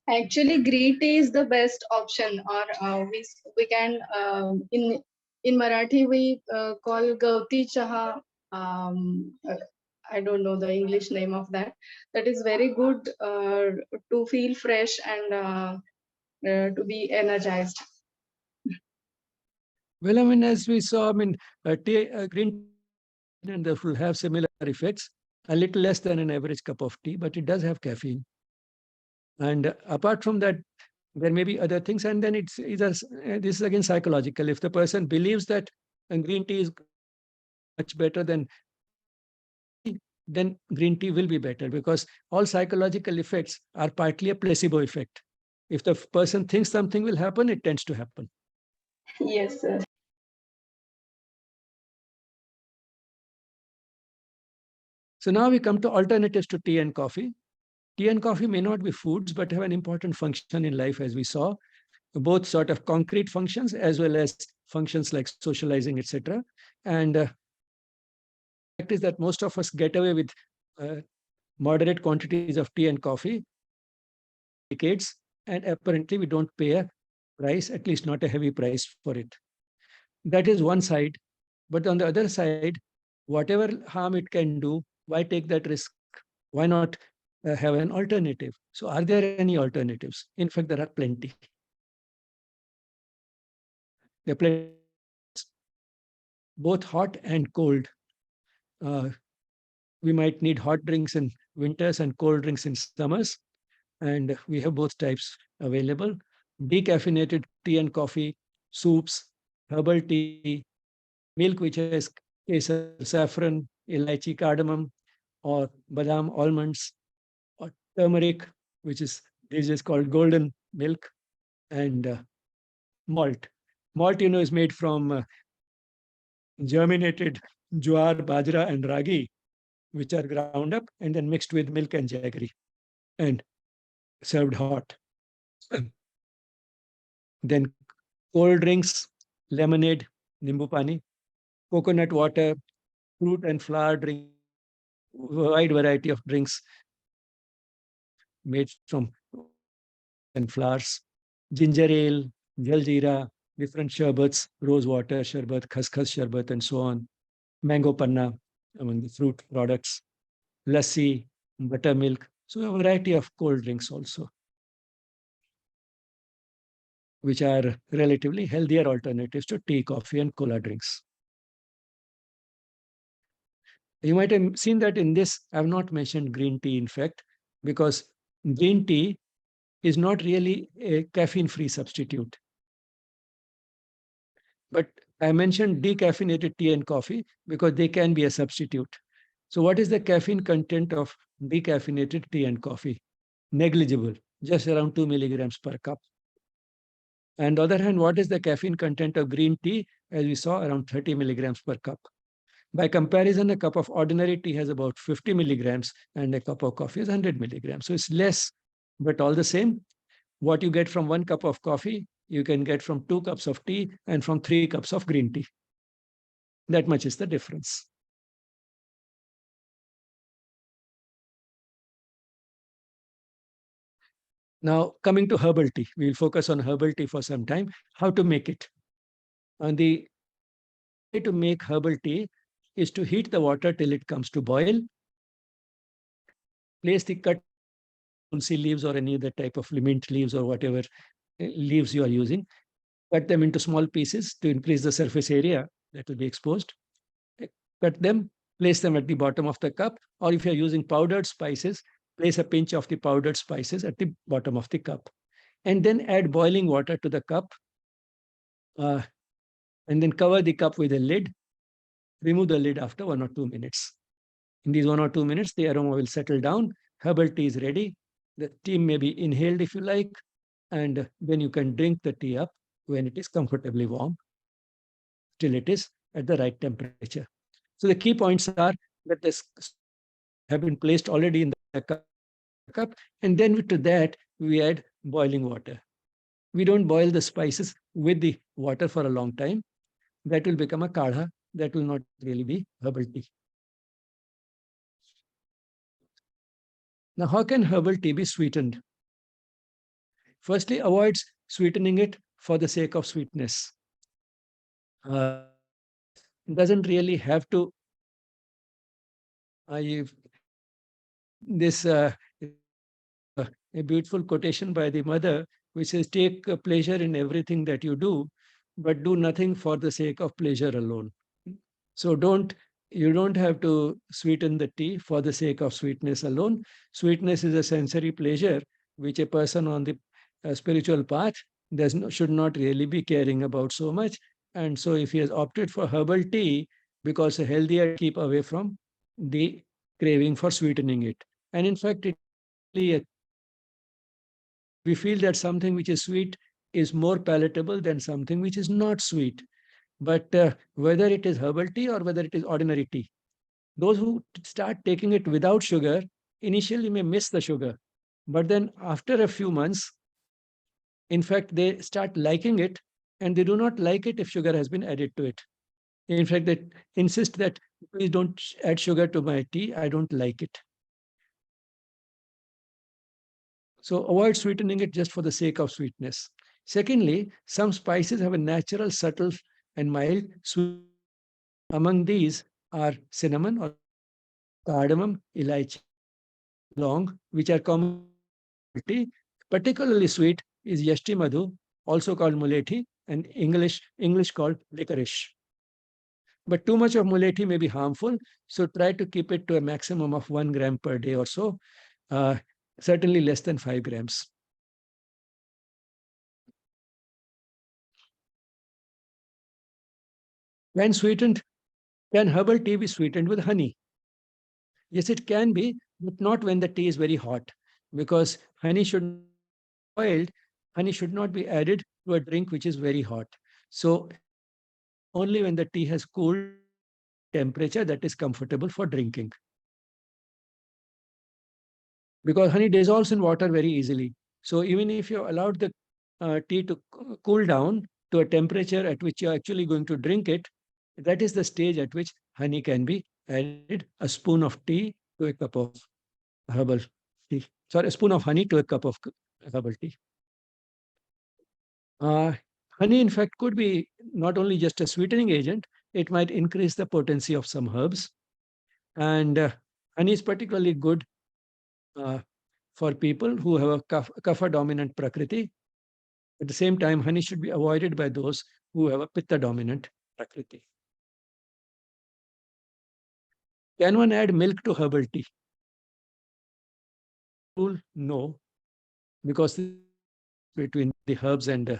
Actually, green tea is the best option, or we can in Marathi we call gauti chaha. I don't know the English name of that. That is very good to feel fresh and to be energized. Well, I mean, as we saw, I mean, green and therefore have similar effects, a little less than an average cup of tea, but it does have caffeine. And apart from that, there may be other things, and then it's either this is again psychological. If the person believes that green tea is much better than, then green tea will be better, because all psychological effects are partly a placebo effect. If the person thinks something will happen, it tends to happen. Yes, sir. So now we come to alternatives to tea and coffee. Tea and coffee may not be foods, but have an important function in life, as we saw, both sort of concrete functions as well as functions like socializing, etc. And fact is that most of us get away with uh, moderate quantities of tea and coffee decades, and apparently we don't pay a price, at least not a heavy price for it. That is one side. But on the other side, whatever harm it can do, why take that risk? Why not have an alternative? So, are there any alternatives? In fact, there are plenty. There are plenty, both hot and cold. Uh, we might need hot drinks in winters and cold drinks in summers, and we have both types available. Decaffeinated tea and coffee, soups, herbal tea, milk which has kesar, saffron, elaichi, cardamom, or badam, almonds, or turmeric, which is these is called golden milk, and malt. Malt, is made from germinated jowar, bajra, and ragi, which are ground up and then mixed with milk and jaggery and served hot. Then cold drinks, lemonade, nimbu pani, coconut water, fruit and flower drink, wide variety of drinks made from and flowers, ginger ale, jaljeera, different sherbets, rose water sherbet, khaskhas sherbet, and so on. Mango panna among the fruit products, lassi, buttermilk. So a variety of cold drinks also, which are relatively healthier alternatives to tea, coffee, and cola drinks. You might have seen that in this, I have not mentioned green tea, in fact, because green tea is not really a caffeine-free substitute. But I mentioned decaffeinated tea and coffee because they can be a substitute. So what is the caffeine content of decaffeinated tea and coffee? Negligible, just around 2 milligrams per cup. And on the other hand, what is the caffeine content of green tea? As we saw, around 30 milligrams per cup. By comparison, a cup of ordinary tea has about 50 milligrams and a cup of coffee is 100 milligrams. So it's less, but all the same, what you get from 1 cup of coffee, you can get from 2 cups of tea and from 3 cups of green tea. That much is the difference. Now, coming to herbal tea, we'll focus on herbal tea for some time, how to make it. And the way to make herbal tea is to heat the water till it comes to boil, place the cut tulsi leaves or any other type of mint leaves or whatever leaves you are using, cut them into small pieces to increase the surface area that will be exposed. Cut them, place them at the bottom of the cup, or if you're using powdered spices, place a pinch of the powdered spices at the bottom of the cup. And then add boiling water to the cup, and then cover the cup with a lid. Remove the lid after 1 or 2 minutes. In these 1 or 2 minutes, the aroma will settle down. Herbal tea is ready. The tea may be inhaled if you like, and then you can drink the tea up when it is comfortably warm, till it is at the right temperature. So the key points are that the have been placed already in the cup, and then to that we add boiling water. We don't boil the spices with the water for a long time. That will become a kadha. That will not really be herbal tea. Now, how can herbal tea be sweetened? Firstly, avoid sweetening it for the sake of sweetness. Doesn't really have to. This a beautiful quotation by the mother, which says, "Take pleasure in everything that you do, but do nothing for the sake of pleasure alone." So you don't have to sweeten the tea for the sake of sweetness alone. Sweetness is a sensory pleasure which a person on the spiritual path should not really be caring about so much. And so if he has opted for herbal tea because a healthier keep away from the craving for sweetening it. And in fact, we feel that something which is sweet is more palatable than something which is not sweet. But whether it is herbal tea or whether it is ordinary tea, those who start taking it without sugar initially may miss the sugar. But then after a few months, in fact, they start liking it, and they do not like it if sugar has been added to it. In fact, they insist that please don't add sugar to my tea. I don't like it. So avoid sweetening it just for the sake of sweetness. Secondly, some spices have a natural, subtle, and mild sweet. Among these are cinnamon or cardamom, elaichi, long, which are common in tea. Particularly sweet is yashti madhu, also called mulethi, and English called licorice. But too much of mulethi may be harmful, so try to keep it to a maximum of 1 gram per day or so, uh, certainly less than 5 grams. When sweetened, can herbal tea be sweetened with honey? Yes, it can be, but not when the tea is very hot, because honey should be boiled. Honey should not be added to a drink which is very hot. So only when the tea has cooled temperature that is comfortable for drinking. Because honey dissolves in water very easily. So even if you allowed the tea to cool down to a temperature at which you're actually going to drink it, that is the stage at which honey can be added, a spoon of tea to a cup of herbal tea. Sorry, a spoon of honey to a cup of herbal tea. Uh, Honey, in fact, could be not only just a sweetening agent, it might increase the potency of some herbs. And honey is particularly good uh, for people who have a kapha dominant prakriti. At the same time, honey should be avoided by those who have a pitta dominant prakriti. Can one add milk to herbal tea? Rule: no. because between the herbs and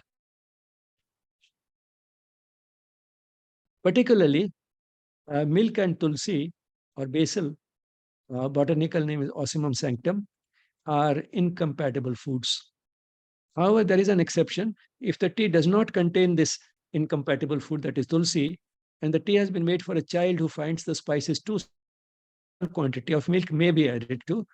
particularly milk and tulsi or basil, botanical name is Ocimum sanctum, are incompatible foods. However, there is an exception. If the tea does not contain this incompatible food, that is tulsi, and the tea has been made for a child who finds the spices too small, quantity of milk may be added to.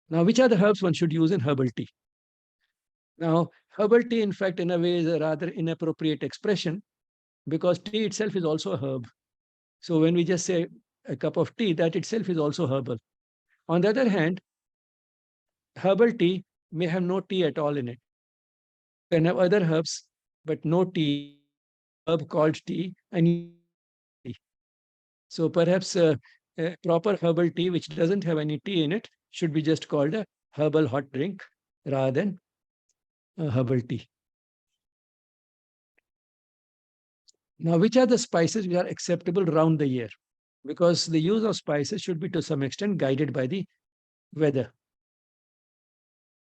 Now, which are the herbs one should use in herbal tea? Now, herbal tea, in fact, in a way, is a rather inappropriate expression because tea itself is also a herb. So when we just say a cup of tea, that itself is also herbal. On the other hand, herbal tea may have no tea at all in it. You can have other herbs, but no tea, herb called tea, and tea. So perhaps a proper herbal tea, which doesn't have any tea in it, should be just called a herbal hot drink rather than a herbal tea. Now, which are the spices which are acceptable round the year? Because the use of spices should be to some extent guided by the weather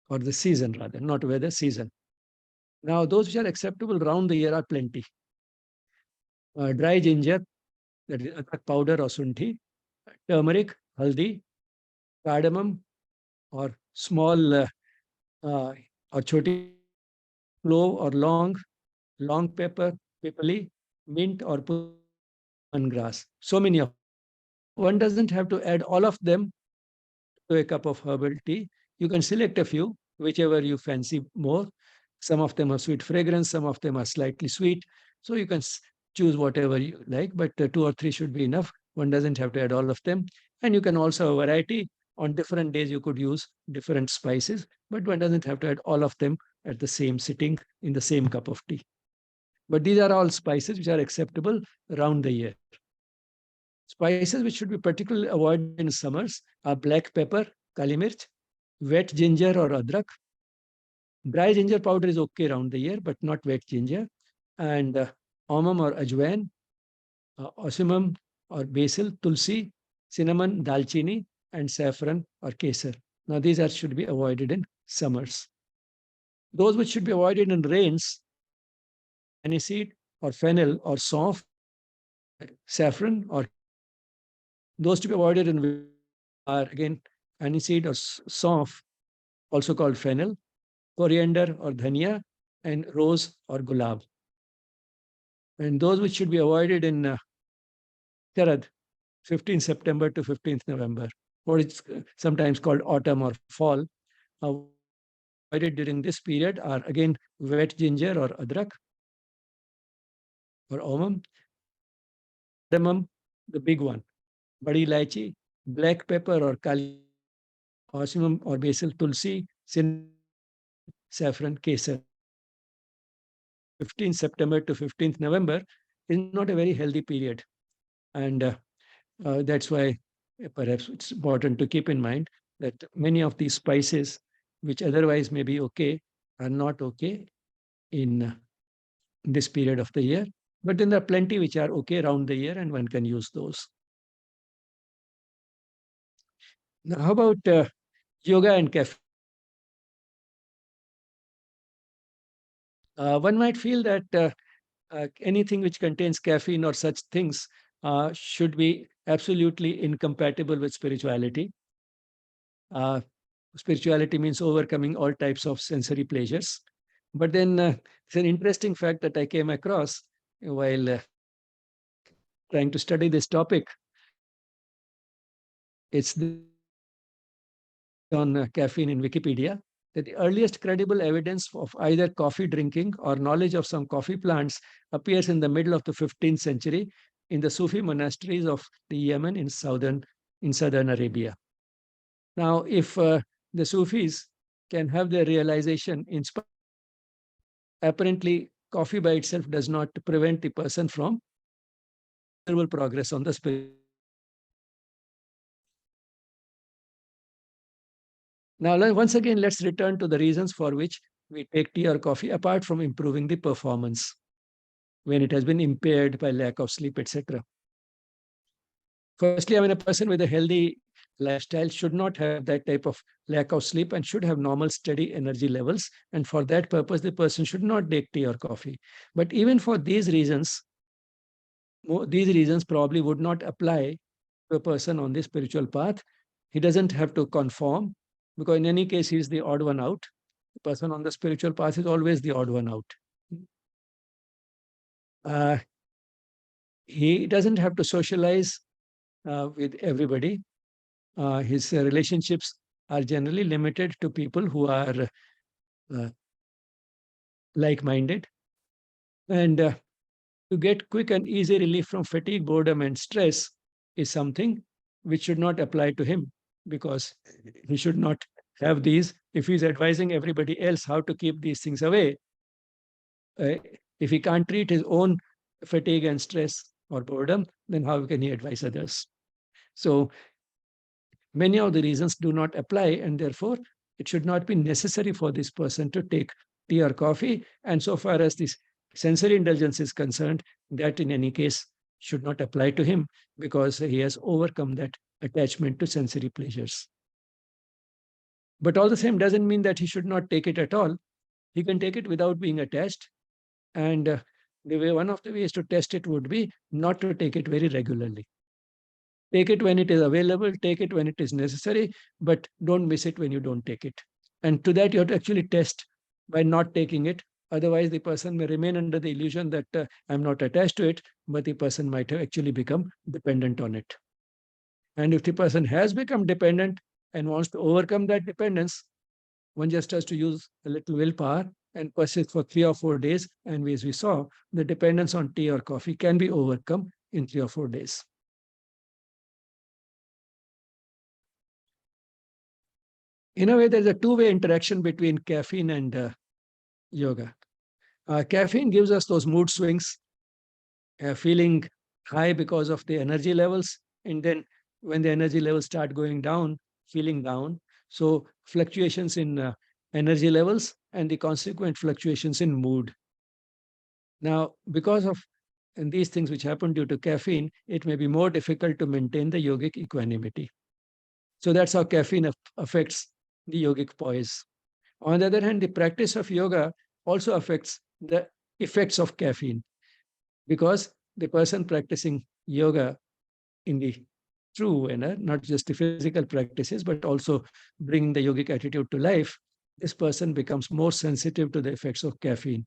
or the season rather, not weather, season. Now, those which are acceptable round the year are plenty. Dry ginger, that is adrak powder or sunthi, turmeric, haldi, cardamom, or small or choti clove or long pepper, pipali, mint or grass. So many of one doesn't have to add all of them to a cup of herbal tea. You can select a few, whichever you fancy more. Some of them are sweet fragrance, some of them are slightly sweet. So you can choose whatever you like, but two or three should be enough. One doesn't have to add all of them. And you can also have a variety. On different days, you could use different spices, but one doesn't have to add all of them at the same sitting in the same cup of tea. But these are all spices which are acceptable around the year. Spices which should be particularly avoided in summers are black pepper, kali mirch, wet ginger or adrak. Dry ginger powder is okay around the year, but not wet ginger. And omam or ajwain, osimum or basil, tulsi, cinnamon, dalchini, and saffron or kesar. Now these are should be avoided in summers. Those which should be avoided in rains, aniseed or fennel or saunf, saffron or those to be avoided in are again aniseed or saunf, also called fennel, coriander or dhania, and rose or gulab. And those which should be avoided in Sharad, 15th September to 15th November, or it's sometimes called autumn or fall. Avoided during this period are again wet ginger or adrak or omam, cardamom, the big one, badi ilaichi, black pepper or kali, osimum or basil, tulsi, cinnamon, saffron, kesar. 15th September to 15th November is not a very healthy period. And that's why perhaps it's important to keep in mind that many of these spices, which otherwise may be okay, are not okay in this period of the year. But then there are plenty which are okay around the year and one can use those. Now, how about yoga and caffeine? One might feel that anything which contains caffeine or such things should be absolutely incompatible with spirituality. Spirituality means overcoming all types of sensory pleasures. But then it's an interesting fact that I came across while trying to study this topic. It's on caffeine in Wikipedia that the earliest credible evidence of either coffee drinking or knowledge of some coffee plants appears in the middle of the 15th century in the Sufi monasteries of the Yemen in southern Arabia. Now, if the Sufis can have their realization in spite, apparently coffee by itself does not prevent the person from progress on the spirit. Now, once again, let's return to the reasons for which we take tea or coffee, apart from improving the performance when it has been impaired by lack of sleep, etc. Firstly, I mean, a person with a healthy lifestyle should not have that type of lack of sleep and should have normal, steady energy levels. And for that purpose, the person should not take tea or coffee. But even for these reasons probably would not apply to a person on the spiritual path. He doesn't have to conform because in any case, he's the odd one out. The person on the spiritual path is always the odd one out. He doesn't have to socialize with everybody. His relationships are generally limited to people who are like-minded. And to get quick and easy relief from fatigue, boredom, and stress is something which should not apply to him, because he should not have these. If he's advising everybody else how to keep these things away, if he can't treat his own fatigue and stress or boredom, then how can he advise others? So many of the reasons do not apply, and therefore it should not be necessary for this person to take tea or coffee. And so far as this sensory indulgence is concerned, that in any case should not apply to him, because he has overcome that attachment to sensory pleasures. But all the same doesn't mean that he should not take it at all. He can take it without being attached. And one of the ways to test it would be not to take it very regularly. Take it when it is available, take it when it is necessary, but don't miss it when you don't take it. And to that, you have to actually test by not taking it. Otherwise, the person may remain under the illusion that I'm not attached to it, but the person might have actually become dependent on it. And if the person has become dependent and wants to overcome that dependence, one just has to use a little willpower and persist for 3 or 4 days. And as we saw, the dependence on tea or coffee can be overcome in 3 or 4 days. In a way, there's a two-way interaction between caffeine and yoga. Caffeine gives us those mood swings, feeling high because of the energy levels. And then when the energy levels start going down, feeling down. So fluctuations in energy levels and the consequent fluctuations in mood. Now, because of these things which happen due to caffeine, it may be more difficult to maintain the yogic equanimity. So that's how caffeine affects the yogic poise. On the other hand, the practice of yoga also affects the effects of caffeine, because the person practicing yoga in the true manner, not just the physical practices, but also bringing the yogic attitude to life, this person becomes more sensitive to the effects of caffeine.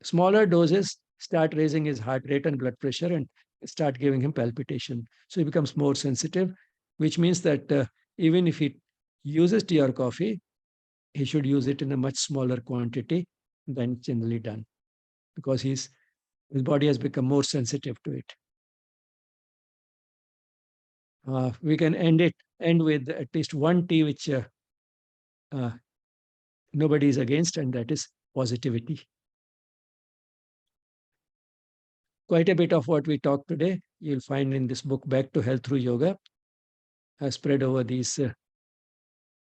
Smaller doses start raising his heart rate and blood pressure and start giving him palpitation. So he becomes more sensitive, which means that even if he uses tea or coffee, he should use it in a much smaller quantity than generally done, because his body has become more sensitive to it. We can end with at least one tea which nobody is against, and that is positivity. Quite a bit of what we talked today, you'll find in this book, Back to Health Through Yoga, spread over these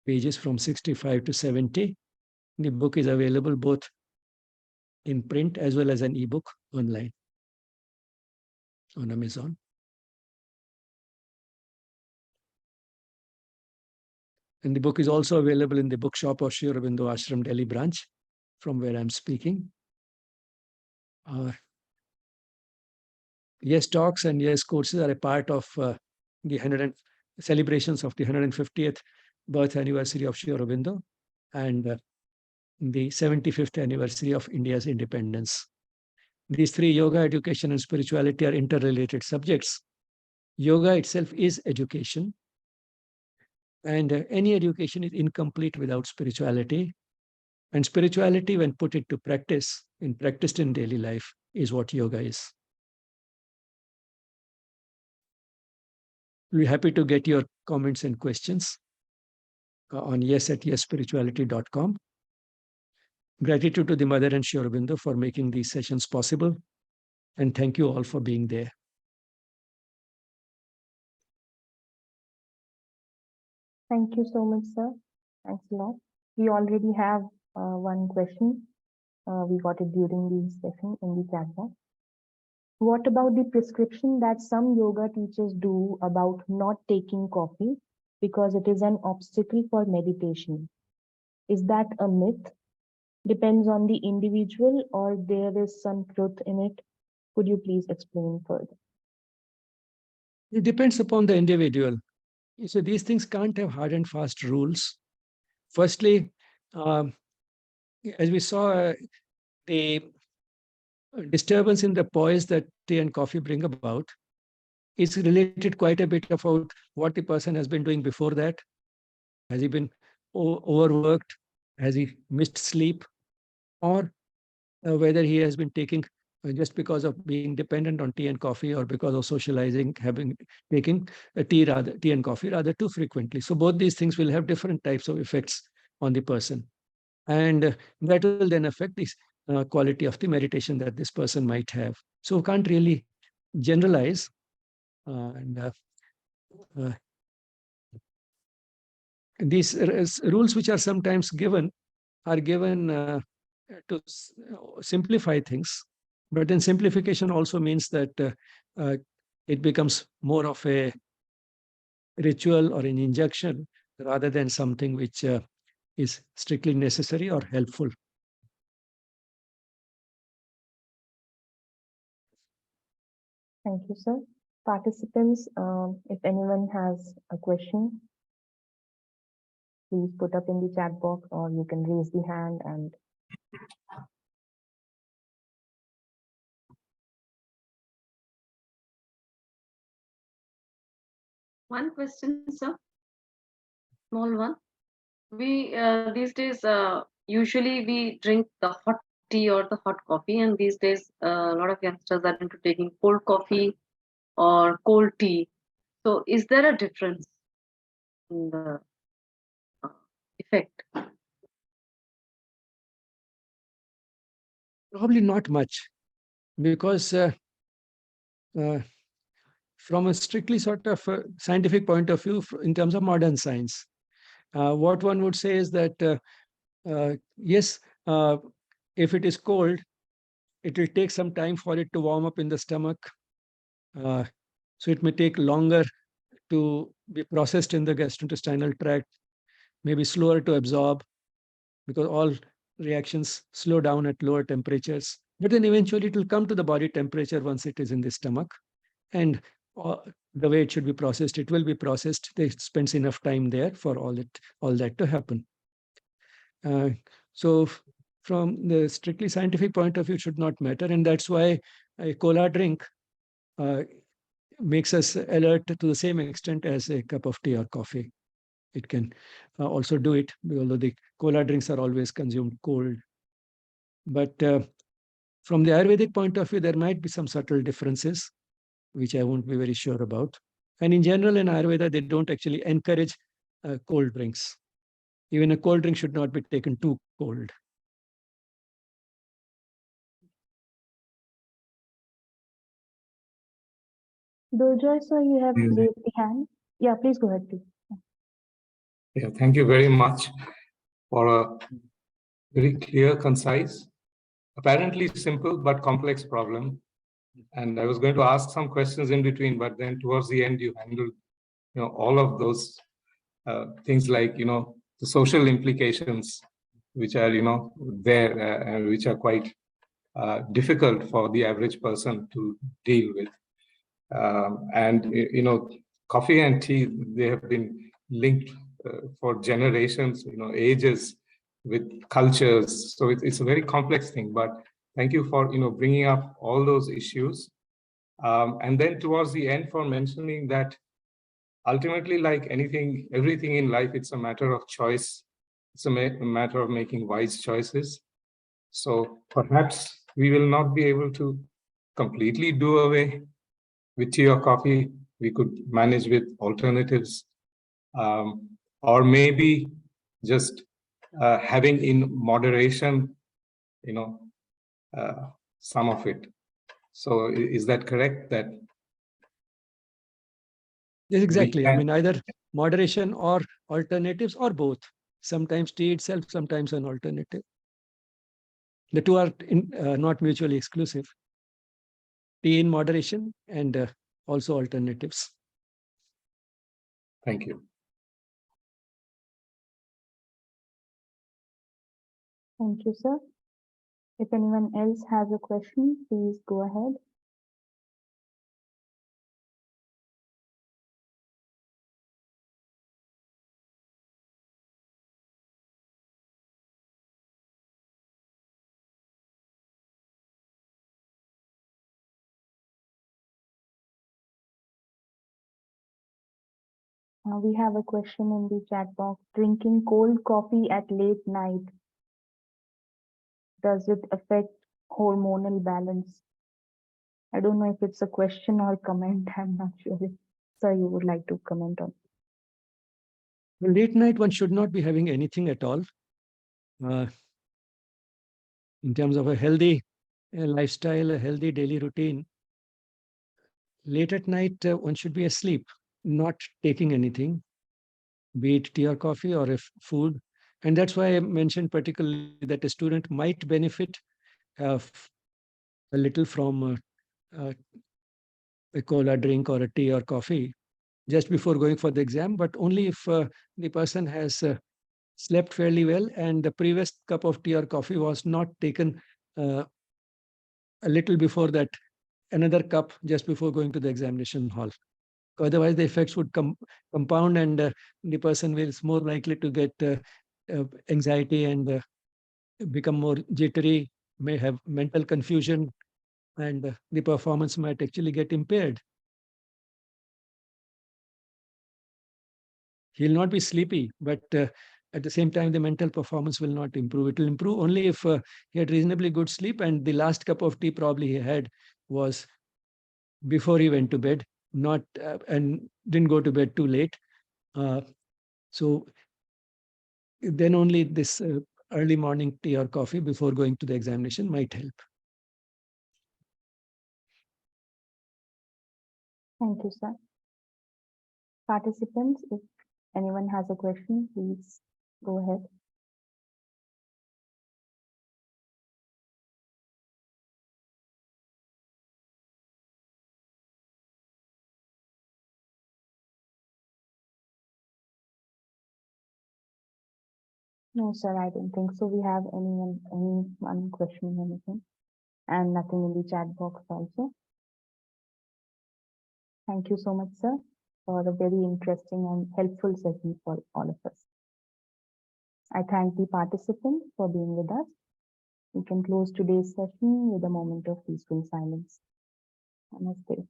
pages from 65 to 70. The book is available both in print as well as an ebook online on Amazon. And the book is also available in the bookshop of Sri Aurobindo Ashram Delhi branch, from where I'm speaking. Yes talks and yes courses are a part of the celebrations of the 150th birth anniversary of Sri Aurobindo and the 75th anniversary of India's independence. These three, yoga, education, and spirituality, are interrelated subjects. Yoga itself is education, and any education is incomplete without spirituality. And spirituality, when put into practice, practiced in daily life, is what yoga is. We're happy to get your comments and questions on yes@yesspirituality.com. Gratitude to the Mother and Sri Aurobindo for making these sessions possible. And thank you all for being there. Thank you so much, sir. Thanks a lot. We already have one question. We got it during the session in the chat box. What about the prescription that some yoga teachers do about not taking coffee because it is an obstacle for meditation? Is that a myth? Depends on the individual or there is some truth in it? Could you please explain further? It depends upon the individual. So these things can't have hard and fast rules. Firstly, um, as we saw, the disturbance in the poise that tea and coffee bring about is related quite a bit about what the person has been doing before that. Has he been overworked? Has he missed sleep? Or whether he has been taking just because of being dependent on tea and coffee, or because of socializing, taking tea and coffee rather too frequently. So both these things will have different types of effects on the person, and that will then affect the quality of the meditation that this person might have. So we can't really generalize, and uh, these rules which are sometimes given are given to simplify things. But then simplification also means that uh, it becomes more of a ritual or an injunction rather than something which is strictly necessary or helpful. Thank you, sir. Participants, if anyone has a question, please put up in the chat box or you can raise the hand and One question, sir, small one. We these days usually we drink the hot tea or the hot coffee, and these days a lot of youngsters are into taking cold coffee or cold tea. So, is there a difference in the uh, effect? Probably not much, because uh, from a strictly sort of scientific point of view, in terms of modern science, what one would say is that yes, if it is cold, it will take some time for it to warm up in the stomach. Uh, so it may take longer to be processed in the gastrointestinal tract, maybe slower to absorb, because all reactions slow down at lower temperatures. But then eventually it will come to the body temperature once it is in the stomach. And the way it should be processed, it will be processed. It spends enough time there for all that to happen. Uh, so from the strictly scientific point of view, it should not matter. And that's why a cola drink uh, makes us alert to the same extent as a cup of tea or coffee. It can also do it, although the cola drinks are always consumed cold. But from the Ayurvedic point of view, there might be some subtle differences, which I won't be very sure about. And in general, in Ayurveda, they don't actually encourage cold drinks. Even a cold drink should not be taken too cold. Durjoy, sir, you have Yeah. raised the hand. Yeah, please go ahead, please. Yeah, thank you very much for a very clear, concise, apparently simple but complex problem. And I was going to ask some questions in between, but then towards the end, you handled, all of those things like, the social implications, which are, there and which are quite difficult for the average person to deal with. Coffee and tea, they have been linked for generations, ages, with cultures. So it's a very complex thing. But thank you for bringing up all those issues, and then towards the end for mentioning that ultimately, like anything, everything in life, it's a matter of choice. It's a matter of making wise choices. So perhaps we will not be able to completely do away with tea or coffee. We could manage with alternatives, or maybe just having in moderation, some of it. So is that correct? That Yes, exactly. I can, mean, either moderation or alternatives or both. Sometimes tea itself, sometimes an alternative. The two are not mutually exclusive. tea in moderation, and also alternatives. Thank you. Thank you, sir. If anyone else has a question, please go ahead. We have a question in the chat box. Drinking cold coffee at late night, does it affect hormonal balance? I don't know if it's a question or comment. I'm not sure if, sir, you would like to comment on. Well, late night, one should not be having anything at all. In terms of a healthy lifestyle, a healthy daily routine, late at night, one should be asleep, not taking anything, be it tea or coffee or if food. And that's why I mentioned particularly that a student might benefit a little from a cola drink or a tea or coffee just before going for the exam, but only if the person has slept fairly well and the previous cup of tea or coffee was not taken a little before that, another cup just before going to the examination hall. Otherwise, the effects would compound, and the person is more likely to get anxiety and become more jittery, may have mental confusion, and the performance might actually get impaired. He'll not be sleepy, but at the same time, the mental performance will not improve. It will improve only if he had reasonably good sleep, and the last cup of tea probably he had was before he went to bed, not and didn't go to bed too late. So then only this early morning tea or coffee before going to the examination might help. Thank you, sir. Participants, if anyone has a question, please go ahead. No, sir, I don't think so. We have any question or anything, and nothing in the chat box also. Thank you so much, sir, for a very interesting and helpful session for all of us. I thank the participants for being with us. We can close today's session with a moment of peaceful silence. Namaste.